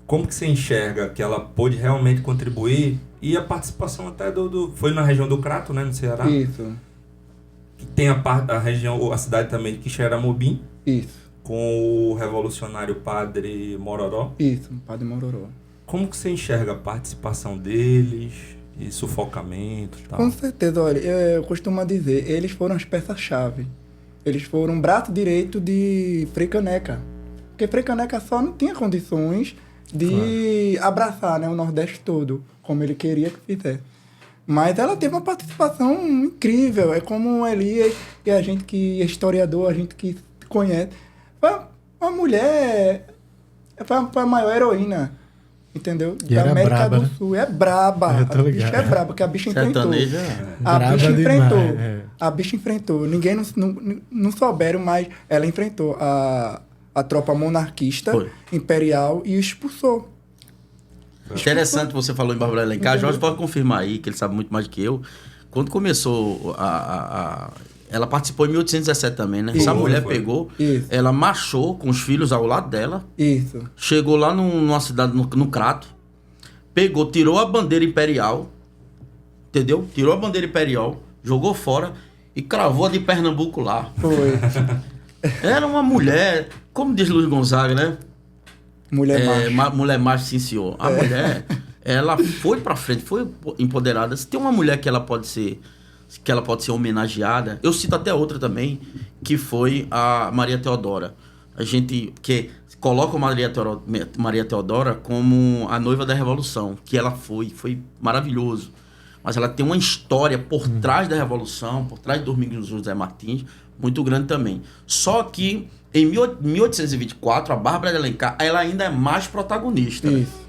Como que você enxerga que ela pôde realmente contribuir? E a participação até foi na região do Crato, né, no Ceará? Isso. Que tem a região, a cidade também de Quixeramobim, Isso. com o revolucionário Padre Mororó. Isso, Padre Mororó. Como que você enxerga a participação deles e sufocamento e tal? Com certeza, olha, eu costumo dizer, eles foram as peças-chave. Eles foram o braço direito de Frei Caneca. Porque Frei Caneca só não tinha condições de abraçar, né, o Nordeste todo, como ele queria que fizesse. Mas ela teve uma participação incrível. É como Elias, e a gente que é historiador, a gente que conhece. Foi uma mulher, foi a maior heroína, entendeu? E era América braba, do né? Sul. É braba. Eu tô A bicha ligado. é braba, porque a bicha enfrentou. Sertaneja. A Braba bicha demais, enfrentou. é. A bicha enfrentou. Ninguém não souberam, mas ela enfrentou a tropa monarquista, Foi. imperial, e expulsou. Interessante, você falou em Bárbara de Alencar. Jorge pode confirmar aí, que ele sabe muito mais do que eu. Quando começou ela participou em 1817 também, né? Isso. Essa mulher Foi. pegou, Isso. ela marchou com os filhos ao lado dela, Isso. chegou lá numa cidade, no Crato, pegou, tirou a bandeira imperial, entendeu? Tirou a bandeira imperial, jogou fora e cravou a de Pernambuco lá. Foi. Era uma mulher, como diz Luiz Gonzaga, né? Mulher macho. Mulher macho, sim, senhor. A mulher, ela foi pra frente, foi empoderada. Se tem uma mulher que ela pode ser homenageada, eu cito até outra também, que foi a Maria Teodora. A gente que coloca a Maria Teodora como a noiva da Revolução, que ela foi maravilhoso. Mas ela tem uma história por trás da Revolução, por trás de Domingos José Martins, muito grande também. Só que em 1824, a Bárbara de Alencar, ela ainda é mais protagonista. Né? Isso.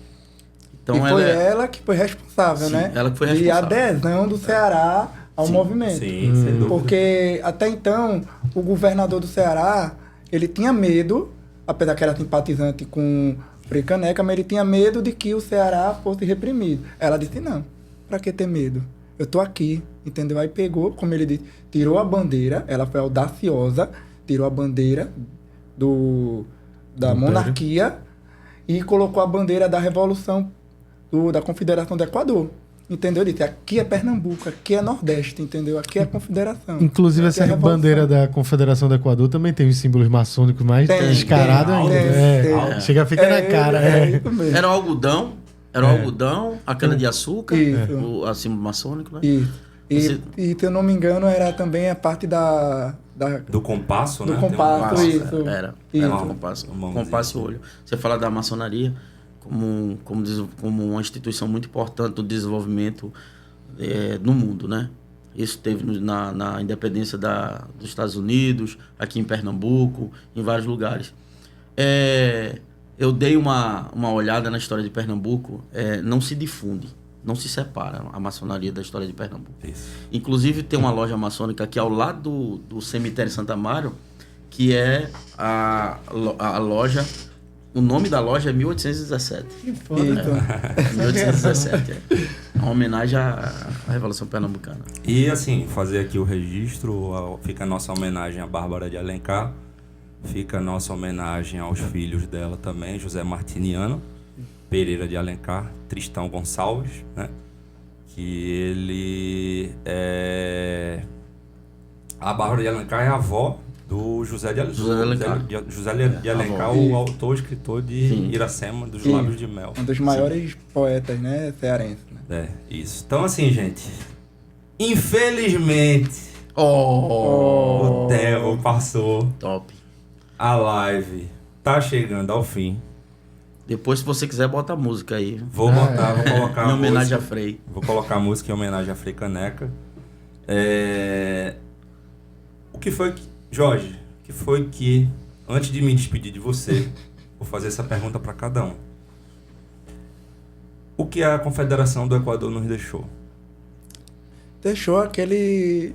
Então e foi ela que foi responsável, Sim, né? ela que foi E responsável. a adesão do Ceará ao movimento. Sim, sem dúvida. Porque até então, o governador do Ceará, ele tinha medo, apesar que era simpatizante com Frei Caneca, mas ele tinha medo de que o Ceará fosse reprimido. Ela disse, não, pra que ter medo? Eu tô aqui, entendeu? Aí pegou, como ele disse, tirou a bandeira, ela foi audaciosa, tirou a bandeira da monarquia e colocou a bandeira da Revolução, da Confederação do Equador. Entendeu? Disse, aqui é Pernambuco, aqui é Nordeste, entendeu? Aqui é a Confederação. Inclusive, Aqui é essa a Revolução. bandeira da Confederação do Equador também tem os símbolos maçônicos mais Tem, descarados tem, ainda. tem. Chega, fica na cara. Isso mesmo. Era o algodão, a cana-de-açúcar, Isso. o símbolo maçônico, né? Isso. Você- E, se eu não me engano, era também a parte da Do compasso, do né? compasso, Tem um isso. Era Isso. um compasso. Uma mãozinha. Compasso e olho. Você fala da maçonaria como uma instituição muito importante do desenvolvimento no mundo, né? Isso teve na independência dos Estados Unidos, aqui em Pernambuco, em vários lugares. Eu dei uma olhada na história de Pernambuco, não se difunde, não se separa a maçonaria da história de Pernambuco. Isso. Inclusive tem uma loja maçônica aqui ao lado do cemitério Santa Amaro, que é a loja O nome da loja é 1817. Que foda. Então, 1817, Uma homenagem à Revolução Pernambucana. E assim, fazer aqui o registro, fica a nossa homenagem à Bárbara de Alencar, fica a nossa homenagem aos filhos dela também, José Martiniano Pereira de Alencar, Tristão Gonçalves, né? Que ele é... A Bárbara de Alencar é a avó do José de Alencar. José de Alencar, o autor, escritor de Iracema, dos Lábios de Mel. Um dos maiores poetas, né, cearenses. Né? Isso. Então, assim, gente, infelizmente, o tempo passou. Top. A live tá chegando ao fim. Depois, se você quiser, bota a música aí. Vou colocar em homenagem a a Frei. Vou colocar a música em homenagem a Frei Caneca. O que foi que... Jorge, o que foi que... Antes de me despedir de você, vou fazer essa pergunta para cada um. O que a Confederação do Equador nos deixou? Deixou aquele...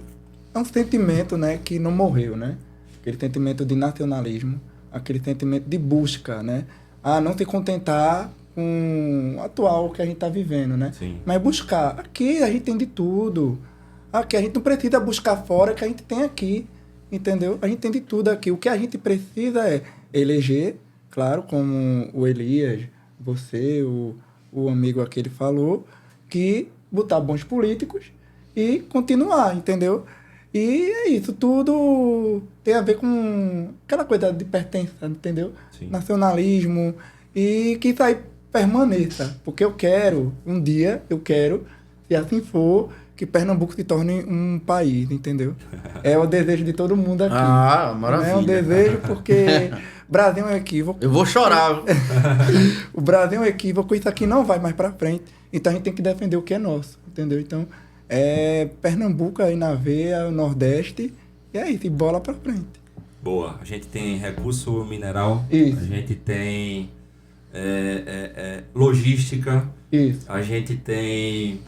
É um sentimento, né, que não morreu, né? Aquele sentimento de nacionalismo, aquele sentimento de busca, né? A não se contentar com o atual que a gente está vivendo, né? Sim. Mas buscar. Aqui a gente tem de tudo. Aqui a gente não precisa buscar fora, que a gente tem aqui, entendeu? A gente tem de tudo aqui. O que a gente precisa é eleger, claro, como o Elias, você, o amigo aquele falou, que botar bons políticos e continuar, entendeu? E é isso, tudo tem a ver com aquela coisa de pertença, entendeu? Sim. Nacionalismo, e que isso aí permaneça, porque eu quero, um dia, se assim for, que Pernambuco se torne um país, entendeu? É o desejo de todo mundo aqui. Ah, maravilha. É um desejo porque Brasil é um equívoco. Eu vou chorar. O Brasil é um equívoco, isso aqui não vai mais pra frente, então a gente tem que defender o que é nosso, entendeu? Então, Pernambuco aí na veia, o Nordeste, e é isso, e bola pra frente. Boa. A gente tem recurso mineral. Isso. A gente tem logística. Isso. A gente tem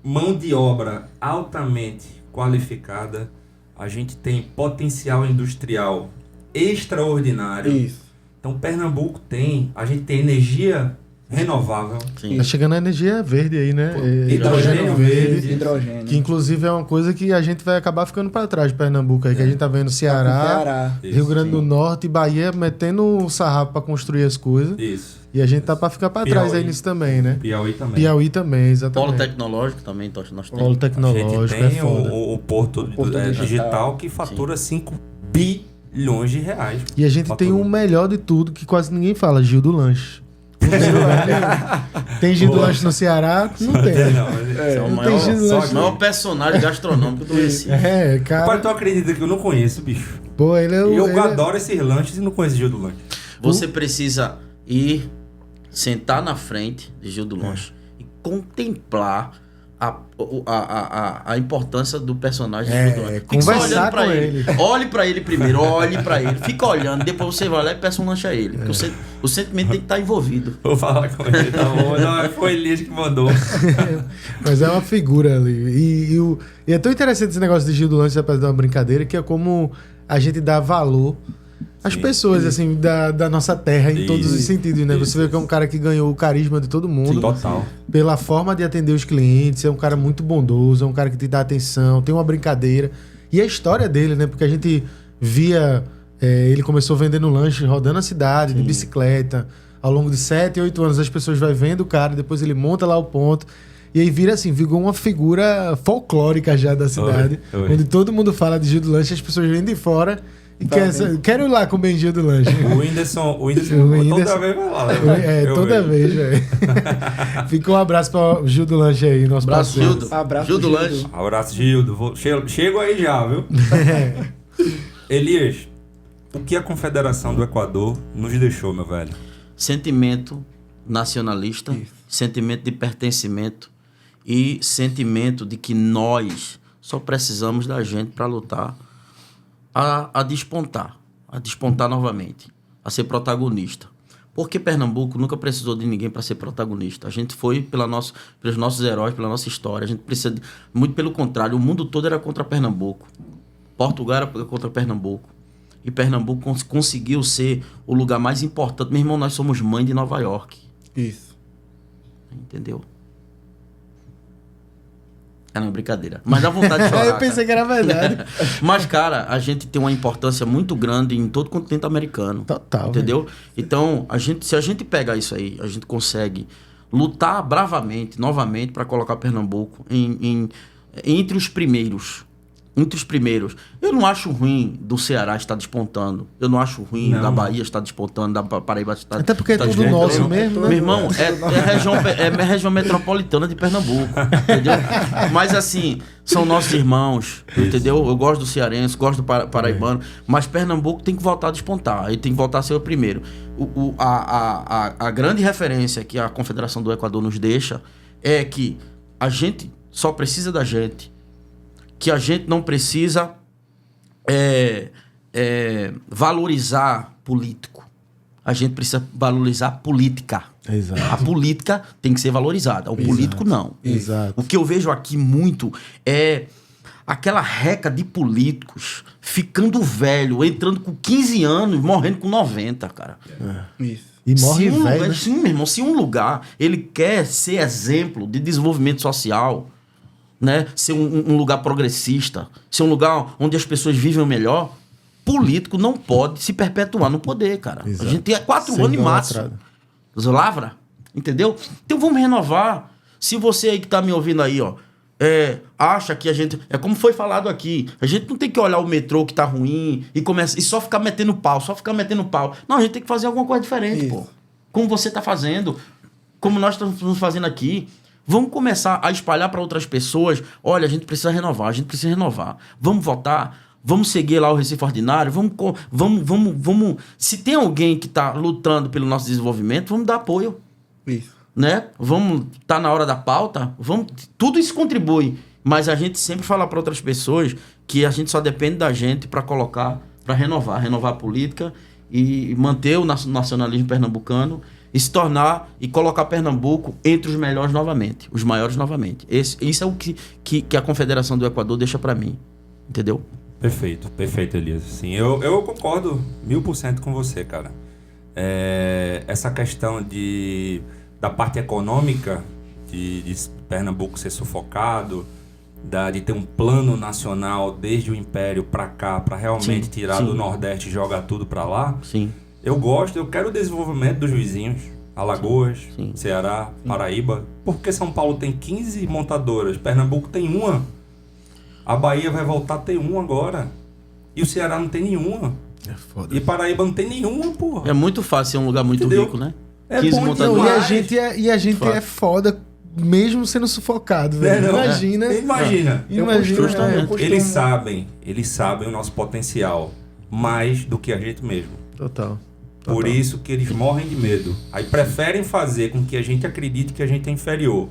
mão de obra altamente qualificada. A gente tem potencial industrial extraordinário. Isso. Então, Pernambuco a gente tem energia renovável. Sim. Tá chegando a energia verde aí, né? Hidrogênio verde. Hidrogênio. Que inclusive é uma coisa que a gente vai acabar ficando para trás de Pernambuco aí, que a gente tá vendo Ceará, Rio Grande do Norte e Bahia metendo o sarrafo para construir as coisas. Isso. E a gente tá para ficar para trás aí nisso também, né? Piauí também. Exatamente. Polo tecnológico também, nós temos. Polo A tecnológico, gente tem é foda. o porto digital que fatura 5 bilhões de reais. E a gente tem o melhor de tudo, que quase ninguém fala, Gil do Lanche. Tem Gil do Lanche no Ceará? Não tem. É o Não tem Gil do Lanche. maior personagem gastronômico do Recife. Cara. Rapaz, tu acredita que eu não conheço, bicho? Pô, ele é o. Eu adoro esses lanches e não conheço Gil do Lanche. Você precisa ir, sentar na frente de Gil do Lanche e contemplar a importância do personagem de Gil do Lanche. Fique só conversar olhando pra com ele. Olhe pra ele primeiro, olhe pra ele. Fica olhando, depois você vai lá e peça um lanche a ele. Porque o sentimento tem que estar envolvido. Vou falar com ele, tá bom? Não, foi Elias que mandou. Mas é uma figura ali. E é tão interessante esse negócio de Gil do Lanche, apesar de uma brincadeira, que é como a gente dá valor às pessoas, assim, da nossa terra, em todos os sentidos, né? Você vê que é um cara que ganhou o carisma de todo mundo. Sim, total. Pela forma de atender os clientes, é um cara muito bondoso, é um cara que te dá atenção, tem uma brincadeira. E a história dele, né? Porque a gente via... ele começou vendendo lanche, rodando a cidade, de bicicleta. Ao longo de 7, 8 anos, as pessoas vão vendo o cara, depois ele monta lá o ponto. E aí vira assim, virou uma figura folclórica já da cidade. Onde todo mundo fala de Gil do Lanche, as pessoas vêm de fora e quero ir lá comer Gil do Lanche. O Whindersson toda vez vai lá. Toda vez, velho. Fica um abraço para o Gil do Lanche aí, nosso Abraço, parceiro. Gildo. Abraço, Gil do Gildo. Lanche. Abraço, Gildo. Chego aí já, viu? Elias, o que a Confederação do Equador nos deixou, meu velho? Sentimento nacionalista, sentimento de pertencimento e sentimento de que nós só precisamos da gente para lutar a despontar novamente, a ser protagonista. Porque Pernambuco nunca precisou de ninguém para ser protagonista. A gente foi pelos nossos heróis, pela nossa história. A gente precisa muito pelo contrário, o mundo todo era contra Pernambuco. Portugal era contra Pernambuco. e Pernambuco conseguiu ser o lugar mais importante. Meu irmão, nós somos mãe de Nova York. Isso. Entendeu? É uma brincadeira. Mas dá vontade de chorar. Eu pensei que era verdade. Mas, cara, a gente tem uma importância muito grande em todo o continente americano. Total. Entendeu? Então, se a gente pega isso aí, a gente consegue lutar bravamente, novamente, para colocar Pernambuco entre os primeiros. Entre os primeiros. Eu não acho ruim do Ceará estar despontando. Eu não acho ruim da Bahia estar despontando, da Paraíba estar Até porque é estar tudo despontando. nosso mesmo, né? Meu irmão, é a região metropolitana de Pernambuco, entendeu? Mas assim, são nossos irmãos, entendeu? Eu gosto do cearense, gosto do paraibano, mas Pernambuco tem que voltar a despontar, ele tem que voltar a ser o primeiro. A grande referência que a Confederação do Equador nos deixa é que a gente só precisa da gente, que a gente não precisa valorizar político. A gente precisa valorizar política. Exato. A política tem que ser valorizada. O político não. Exato. O que eu vejo aqui muito é aquela reca de políticos ficando velho, entrando com 15 anos, morrendo com 90, cara. Isso. E morre velho, né? Sim, meu irmão. Se um lugar ele quer ser exemplo de desenvolvimento social, né? Ser um lugar progressista, ser um lugar onde as pessoas vivem melhor, político não pode se perpetuar no poder, cara. Exato. A gente tem 4 Sem anos e máximo. Lavra, entendeu? Então vamos renovar. Se você aí que tá me ouvindo aí, ó, acha que a gente... É como foi falado aqui. A gente não tem que olhar o metrô que tá ruim e só ficar metendo pau, Não, a gente tem que fazer alguma coisa diferente, Isso. pô. Como você tá fazendo, como nós estamos fazendo aqui. Vamos começar a espalhar para outras pessoas. Olha, a gente precisa renovar. Vamos votar. Vamos seguir lá o Recife Ordinário. Vamos. Se tem alguém que está lutando pelo nosso desenvolvimento, vamos dar apoio. Isso. Né? Vamos estar na hora da pauta. Tudo isso contribui. Mas a gente sempre fala para outras pessoas que a gente só depende da gente para colocar, para renovar a política e manter o nacionalismo pernambucano e se tornar e colocar Pernambuco entre os melhores novamente, os maiores novamente. Isso é o que a Confederação do Equador deixa para mim, entendeu? Perfeito, Elias. Sim, eu concordo 1000% com você, cara. Essa questão da parte econômica de Pernambuco ser sufocado, de ter um plano nacional desde o Império para cá, para realmente tirar do Nordeste e jogar tudo para lá. Sim. Eu quero o desenvolvimento dos vizinhos, Alagoas, Ceará, Paraíba. Porque São Paulo tem 15 montadoras, Pernambuco tem uma. A Bahia vai voltar a ter uma agora. E o Ceará não tem nenhuma. É foda. E Paraíba não tem nenhuma, porra. É muito fácil, é um lugar muito Entendeu? rico, né? É 15 bom montadoras. demais. E a gente é foda mesmo sendo sufocado, velho. Imagina. Imagina. Justamente. Eles sabem o nosso potencial mais do que a gente mesmo. Total. Por isso que eles morrem de medo. Aí preferem fazer com que a gente acredite que a gente é inferior.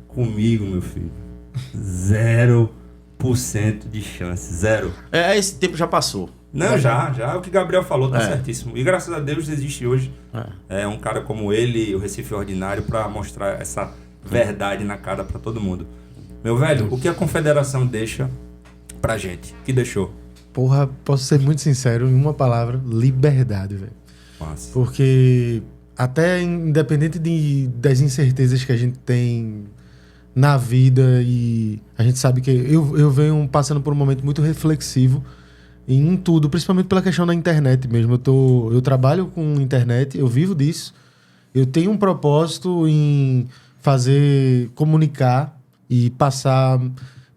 Comigo, meu filho, 0% de chance. Zero. Esse tempo já passou. Não, já. O que Gabriel falou tá certíssimo. E graças a Deus existe hoje um cara como ele, o Recife Ordinário, para mostrar essa verdade na cara para todo mundo. Meu velho, o que a Confederação deixa pra gente? Que deixou? Porra, posso ser muito sincero em uma palavra: liberdade, velho. Massa. Porque até independente das incertezas que a gente tem na vida, e a gente sabe que eu venho passando por um momento muito reflexivo em tudo, principalmente pela questão da internet mesmo. Eu trabalho com internet, eu vivo disso. Eu tenho um propósito em comunicar e passar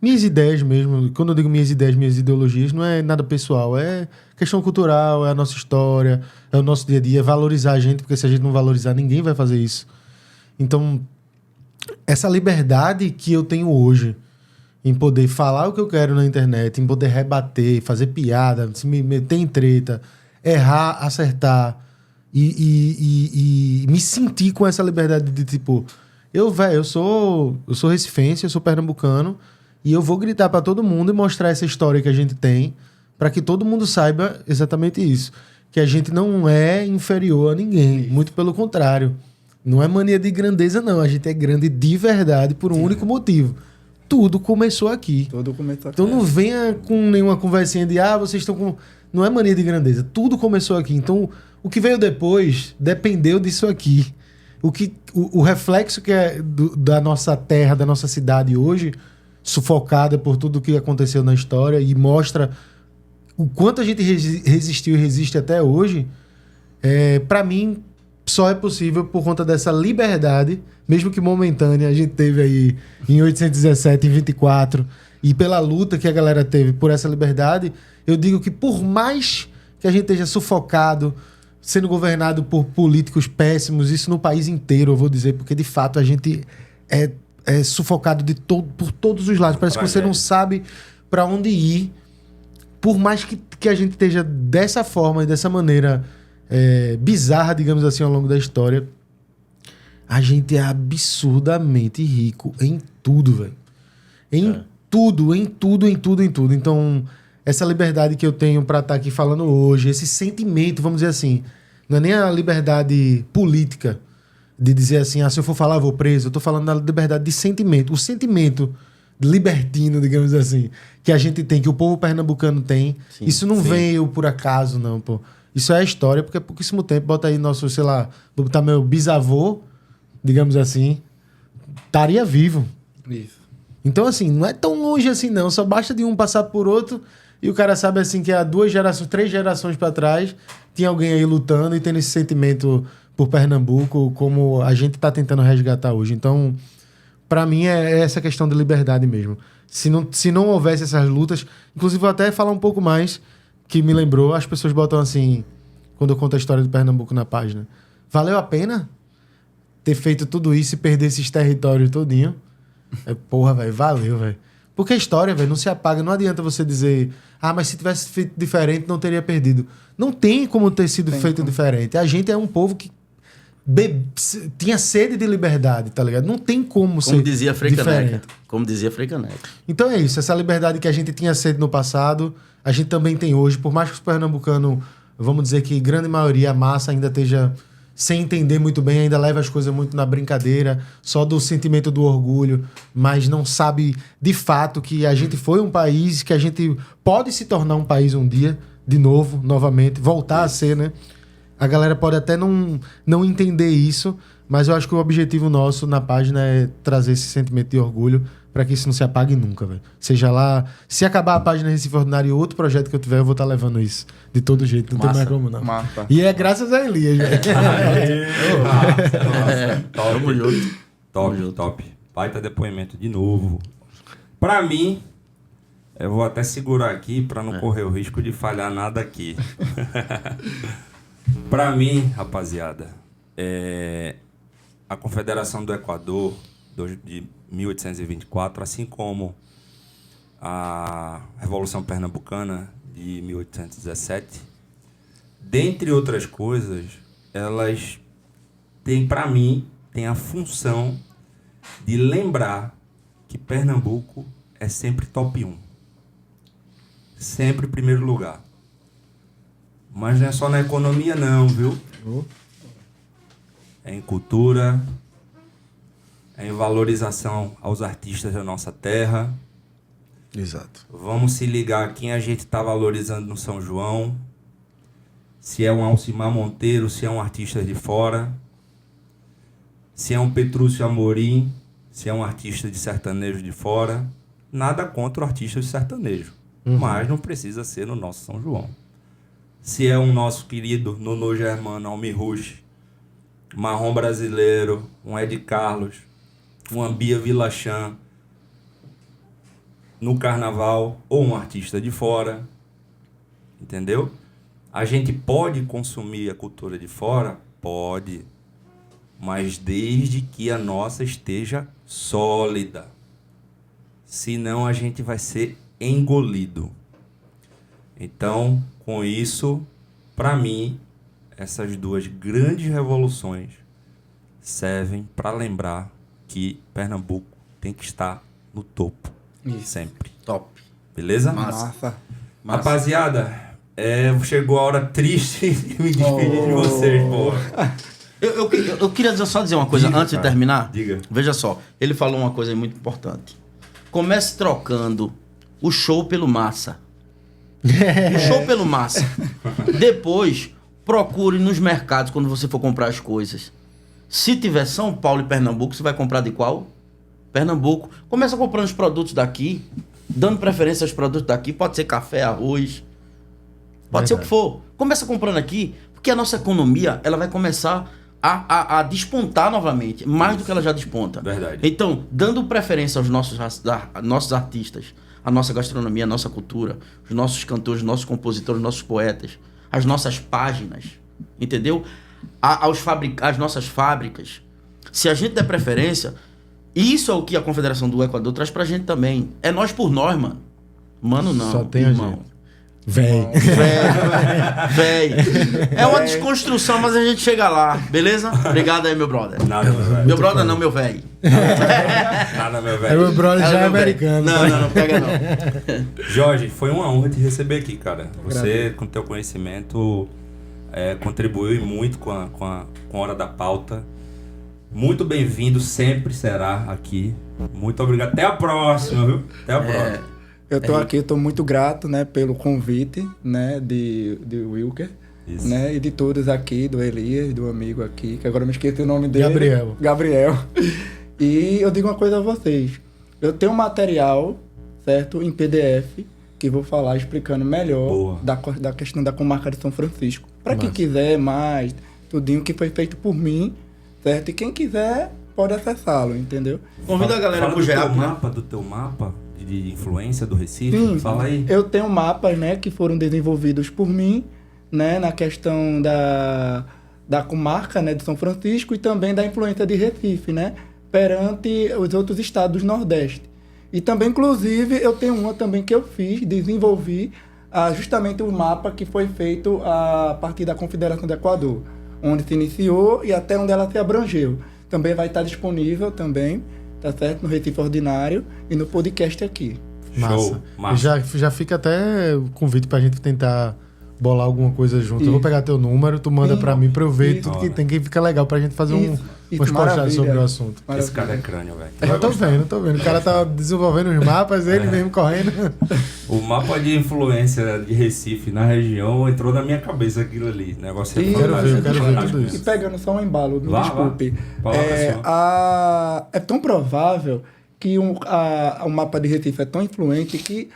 minhas ideias mesmo. Quando eu digo minhas ideias, minhas ideologias, não é nada pessoal, é questão cultural, é a nossa história, é o nosso dia a dia, é valorizar a gente, porque se a gente não valorizar, ninguém vai fazer isso. Então, essa liberdade que eu tenho hoje em poder falar o que eu quero na internet, em poder rebater, fazer piada, se me meter em treta, errar, acertar e me sentir com essa liberdade de tipo, eu sou recifense, eu sou pernambucano e eu vou gritar pra todo mundo e mostrar essa história que a gente tem pra que todo mundo saiba exatamente isso, que a gente não é inferior a ninguém, muito pelo contrário. Não é mania de grandeza, não. A gente é grande de verdade por um único motivo. tudo começou aqui. Tudo começou Então não venha com nenhuma conversinha de vocês estão com... Não é mania de grandeza. Tudo começou aqui. Então o que veio depois dependeu disso aqui. O reflexo que é da nossa terra, da nossa cidade hoje, sufocada por tudo que aconteceu na história e mostra o quanto a gente resistiu e resiste até hoje, para mim, só é possível por conta dessa liberdade, mesmo que momentânea, a gente teve aí em 1817, em 24, e pela luta que a galera teve por essa liberdade, eu digo que por mais que a gente esteja sufocado, sendo governado por políticos péssimos, isso no país inteiro, eu vou dizer, porque de fato a gente é sufocado por todos os lados. Parece que você não sabe para onde ir. Por mais que a gente esteja dessa forma e dessa maneira bizarra, digamos assim, ao longo da história, a gente é absurdamente rico em tudo, velho. Em tudo. Então, essa liberdade que eu tenho para estar aqui falando hoje, esse sentimento, vamos dizer assim, não é nem a liberdade política de dizer assim, se eu for falar eu vou preso. Eu tô falando da liberdade de sentimento. O sentimento libertino, digamos assim, que a gente tem, que o povo pernambucano tem. Sim, isso não veio por acaso, não, pô. Isso é a história, porque há pouquíssimo tempo, bota aí nosso, sei lá, vou botar meu bisavô, digamos assim, estaria vivo. Isso. Então, assim, não é tão longe assim, não. Só basta de um passar por outro e o cara sabe, assim, que há 2 gerações, 3 gerações pra trás, tinha alguém aí lutando e tendo esse sentimento por Pernambuco, como a gente tá tentando resgatar hoje. Então, pra mim, é essa questão de liberdade mesmo. Se não houvesse essas lutas... Inclusive, vou até falar um pouco mais, que me lembrou. As pessoas botam assim, quando eu conto a história de Pernambuco na página. Valeu a pena ter feito tudo isso e perder esses territórios todinho? Porra, velho, valeu, velho. Porque a história, velho, não se apaga. Não adianta você dizer... mas se tivesse feito diferente, não teria perdido. Não tem como ter sido feito diferente. A gente é um povo que tinha sede de liberdade, tá ligado? Não tem como ser dizia Frei Caneca. Como dizia Frei Caneca. Então é isso. Essa liberdade que a gente tinha sede no passado, a gente também tem hoje. Por mais que os pernambucanos, vamos dizer que grande maioria, a massa ainda esteja sem entender muito bem, ainda leva as coisas muito na brincadeira, só do sentimento do orgulho, mas não sabe de fato que a gente foi um país, que a gente pode se tornar um país um dia, de novo, novamente, voltar a ser, né? A galera pode até não entender isso, mas eu acho que o objetivo nosso na página é trazer esse sentimento de orgulho para que isso não se apague nunca, velho. Seja lá... Se acabar a página Recife Ordinário e outro projeto que eu tiver, eu vou estar levando isso. De todo jeito. Não tem mais como, não. Massa. E é graças a Elias, velho. Top. Baita depoimento de novo. Pra mim, eu vou até segurar aqui pra não correr o risco de falhar nada aqui. Pra mim, rapaziada, a Confederação do Equador de 1824, assim como a Revolução Pernambucana de 1817, dentre outras coisas, elas têm, pra mim, a função de lembrar que Pernambuco é sempre top 1. Sempre em primeiro lugar. Mas não é só na economia não, viu? É em cultura, é em valorização aos artistas da nossa terra. Exato. Vamos se ligar quem a gente está valorizando no São João. Se é um Alcimar Monteiro, se é um artista de fora. Se é um Petrúcio Amorim, se é um artista de sertanejo de fora. Nada contra o artista de sertanejo. Mas não precisa ser no nosso São João. Se é um nosso querido Nuno Germano, Almi Rush, Marrom Brasileiro, um Ed Carlos, um Ambia Vilachan no carnaval, ou um artista de fora, entendeu? A gente pode consumir a cultura de fora? Pode, mas desde que a nossa esteja sólida. Senão a gente vai ser engolido. Então, com isso, para mim, essas duas grandes revoluções servem para lembrar que Pernambuco tem que estar no topo. Isso. Sempre. Top. Beleza? Massa. Rapaziada, chegou a hora triste de me despedir de vocês, porra. Eu queria só dizer uma coisa antes de terminar. Diga. Veja só, ele falou uma coisa muito importante. Comece trocando o show pelo massa. O show pelo massa. Depois, procure nos mercados quando você for comprar as coisas. Se tiver São Paulo e Pernambuco, você vai comprar de qual? Pernambuco. Começa comprando os produtos daqui, dando preferência aos produtos daqui. Pode ser café, arroz, pode ser o que for. Começa comprando aqui, porque a nossa economia ela vai começar a despontar novamente, mais do que ela já desponta. Verdade. Então, dando preferência aos nossos artistas, a nossa gastronomia, a nossa cultura, os nossos cantores, os nossos compositores, os nossos poetas, as nossas páginas, entendeu? As nossas fábricas. Se a gente der preferência, isso é o que a Confederação do Equador traz pra gente também. É nós por nós, mano. Mano, não. Só tem irmão. a gente. Véi. É uma desconstrução, mas a gente chega lá, beleza? Obrigado aí, meu brother. Nada, meu velho. Meu brother não, meu velho. Nada, meu É, velho. meu brother já é meu velho. americano. Não, pega não. Jorge, foi uma honra te receber aqui, cara. Você, com teu conhecimento, contribuiu muito com a Hora da Pauta. Muito bem-vindo, sempre será aqui. Muito obrigado. Até a próxima, viu? Até a próxima. Eu tô aqui, eu tô muito grato, né, pelo convite, né, de Wilker, Isso. né, e de todos aqui, do Elias, do amigo aqui, que agora eu me esqueci o nome dele. Gabriel. E eu digo uma coisa a vocês. Eu tenho um material, certo, em PDF, que vou falar explicando melhor da questão da comarca de São Francisco. Para quem quiser mais, tudinho que foi feito por mim, certo? E quem quiser pode acessá-lo, entendeu? Convida a galera pro GEAP, né? Do teu mapa de influência do Recife. Sim, fala aí. Eu tenho mapas, né, que foram desenvolvidos por mim, né, na questão da comarca, né, de São Francisco e também da influência de Recife, né, perante os outros estados do Nordeste. E também, inclusive, eu tenho uma também que eu fiz, desenvolvi justamente o mapa que foi feito a partir da Confederação do Equador, onde se iniciou e até onde ela se abrangeu. Também vai estar disponível também, tá certo? No Recife Ordinário e no podcast aqui. Massa. Massa. Já fica até o convite pra gente tentar bolar alguma coisa junto. Eu vou pegar teu número, tu manda pra mim pra eu ver tudo que tem, que fica legal pra gente fazer umas postagens sobre o assunto. Esse cara é crânio, velho. Eu tô vendo. O cara tá desenvolvendo os mapas, ele mesmo correndo. O mapa de influência de Recife na região entrou na minha cabeça aquilo ali. O negócio é fantástico. Quero ver tudo E isso. pegando só um embalo, me Vá, desculpe. vá. É tão provável que o mapa de Recife é tão influente que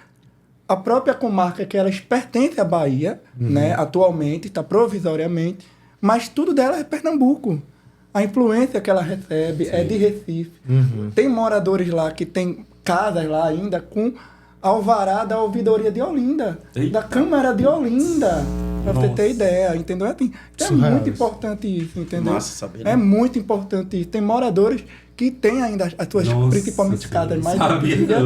a própria comarca que elas pertence à Bahia, né, atualmente, está provisoriamente, mas tudo dela é Pernambuco. A influência que ela recebe é de Recife. Tem moradores lá que tem casas lá ainda com alvará da ouvidoria de Olinda, da Câmara de Olinda, para você ter ideia, entendeu? Assim, é muito importante isso, entendeu? Massa saber, né? É muito importante isso. Tem moradores que têm ainda as suas, principalmente casas mais antigas,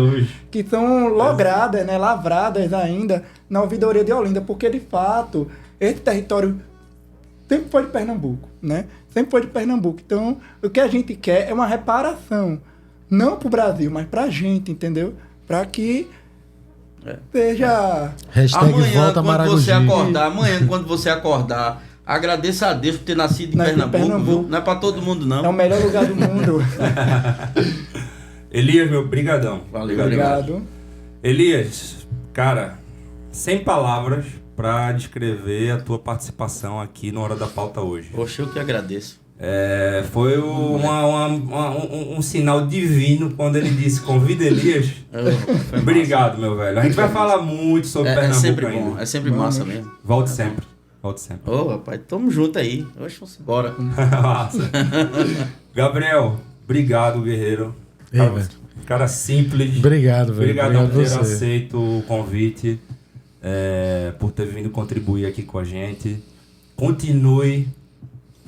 que são logradas, né, lavradas ainda na ouvidoria de Olinda, porque de fato esse território sempre foi de Pernambuco, né? Sempre foi de Pernambuco. Então, o que a gente quer é uma reparação, não para o Brasil, mas para a gente, entendeu? Para que seja... Hashtag Amanhã, volta Maragogi. Amanhã, quando você acordar, agradeça a Deus por ter nascido em Pernambuco. Viu? Não é pra todo mundo, não. É o melhor lugar do mundo. Elias, meu, brigadão. Valeu, Obrigado. Elias, cara, sem palavras pra descrever a tua participação aqui no Hora da Pauta hoje. Poxa, eu que agradeço. Foi um sinal divino quando ele disse: convida Elias. Obrigado, meu velho. A gente vai falar muito sobre Pernambuco sempre ainda. bom, é sempre massa mesmo. Volte sempre. Volte sempre. Ô, rapaz, tamo junto aí. Hoje vamos embora. Massa. Gabriel, obrigado, guerreiro. Cara simples. Obrigado, velho. Obrigado por ter você. aceito o convite, por ter vindo contribuir aqui com a gente. Continue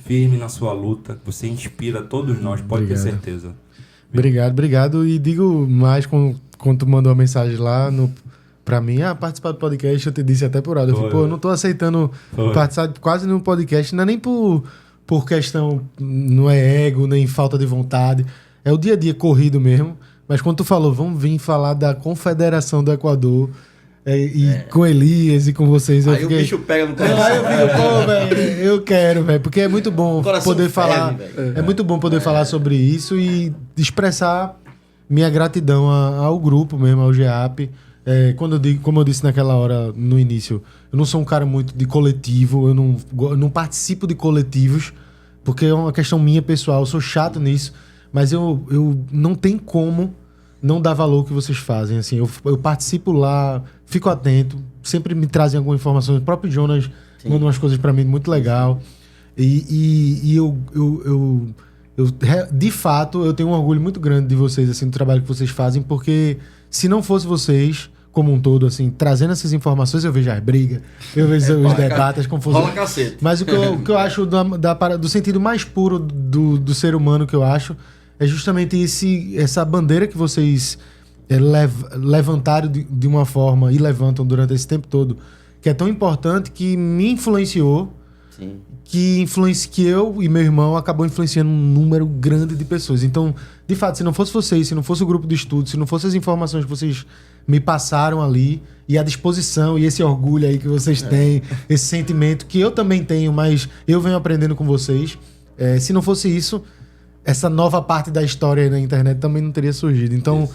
firme na sua luta. Você inspira todos nós, pode ter certeza. Obrigado. E digo mais quando tu mandou a mensagem lá pra mim, participar do podcast, eu te disse até por áudio. Eu não tô aceitando participar quase nenhum podcast, não é nem por questão, não é ego, nem falta de vontade. É o dia a dia corrido mesmo. Mas quando tu falou, vamos vir falar da Confederação do Equador, com Elias e com vocês, aí o bicho pega no coração. Aí eu fico, velho, eu quero, velho, porque é muito bom poder falar. É muito bom poder falar sobre isso e expressar minha gratidão ao grupo mesmo, ao GEAP. Como eu disse naquela hora, no início, eu não sou um cara muito de coletivo, eu não participo de coletivos, porque é uma questão minha pessoal, eu sou chato nisso, mas eu não tem como não dar valor ao que vocês fazem. Assim, eu participo lá, fico atento, sempre me trazem alguma informação. O próprio Jonas manda umas coisas pra mim muito legal. E de fato, eu tenho um orgulho muito grande de vocês, assim, do trabalho que vocês fazem, porque se não fosse vocês, como um todo, assim, trazendo essas informações, eu vejo as brigas, eu vejo os debates, as confusões. Rola cacete. Mas o que eu acho do sentido mais puro do ser humano que eu acho é justamente essa bandeira que vocês levantaram de uma forma e levantam durante esse tempo todo, que é tão importante, que me influenciou. Sim. Que eu e meu irmão acabou influenciando um número grande de pessoas. Então, de fato, se não fosse vocês, se não fosse o grupo de estudo, se não fossem as informações que vocês me passaram ali, e a disposição e esse orgulho aí que vocês têm, esse sentimento que eu também tenho, mas eu venho aprendendo com vocês, se não fosse isso, essa nova parte da história aí na internet também não teria surgido. Então,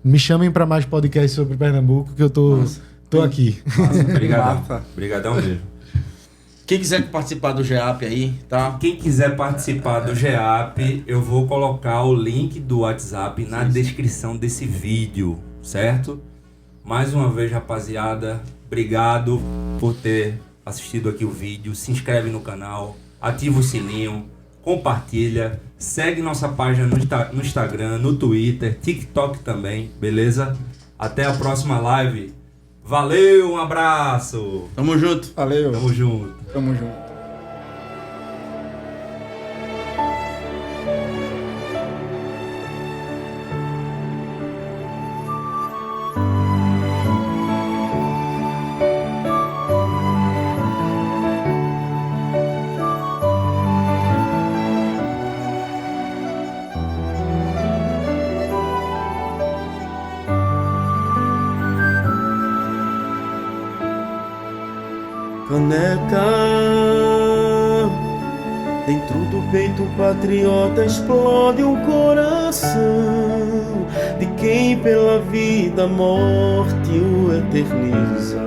me chamem para mais podcasts sobre Pernambuco, que eu tô aqui. Obrigadão mesmo. Quem quiser participar do GEAP aí, tá? Quem quiser participar do GEAP, eu vou colocar o link do WhatsApp na descrição desse vídeo, certo? Mais uma vez, rapaziada, obrigado por ter assistido aqui o vídeo. Se inscreve no canal, ativa o sininho, compartilha, segue nossa página no Instagram, no Twitter, TikTok também, beleza? Até a próxima live. Valeu, um abraço! Tamo junto! Valeu! Tamo junto! Tamo junto! Caneca, dentro do peito patriota explode o coração de quem pela vida a morte o eterniza.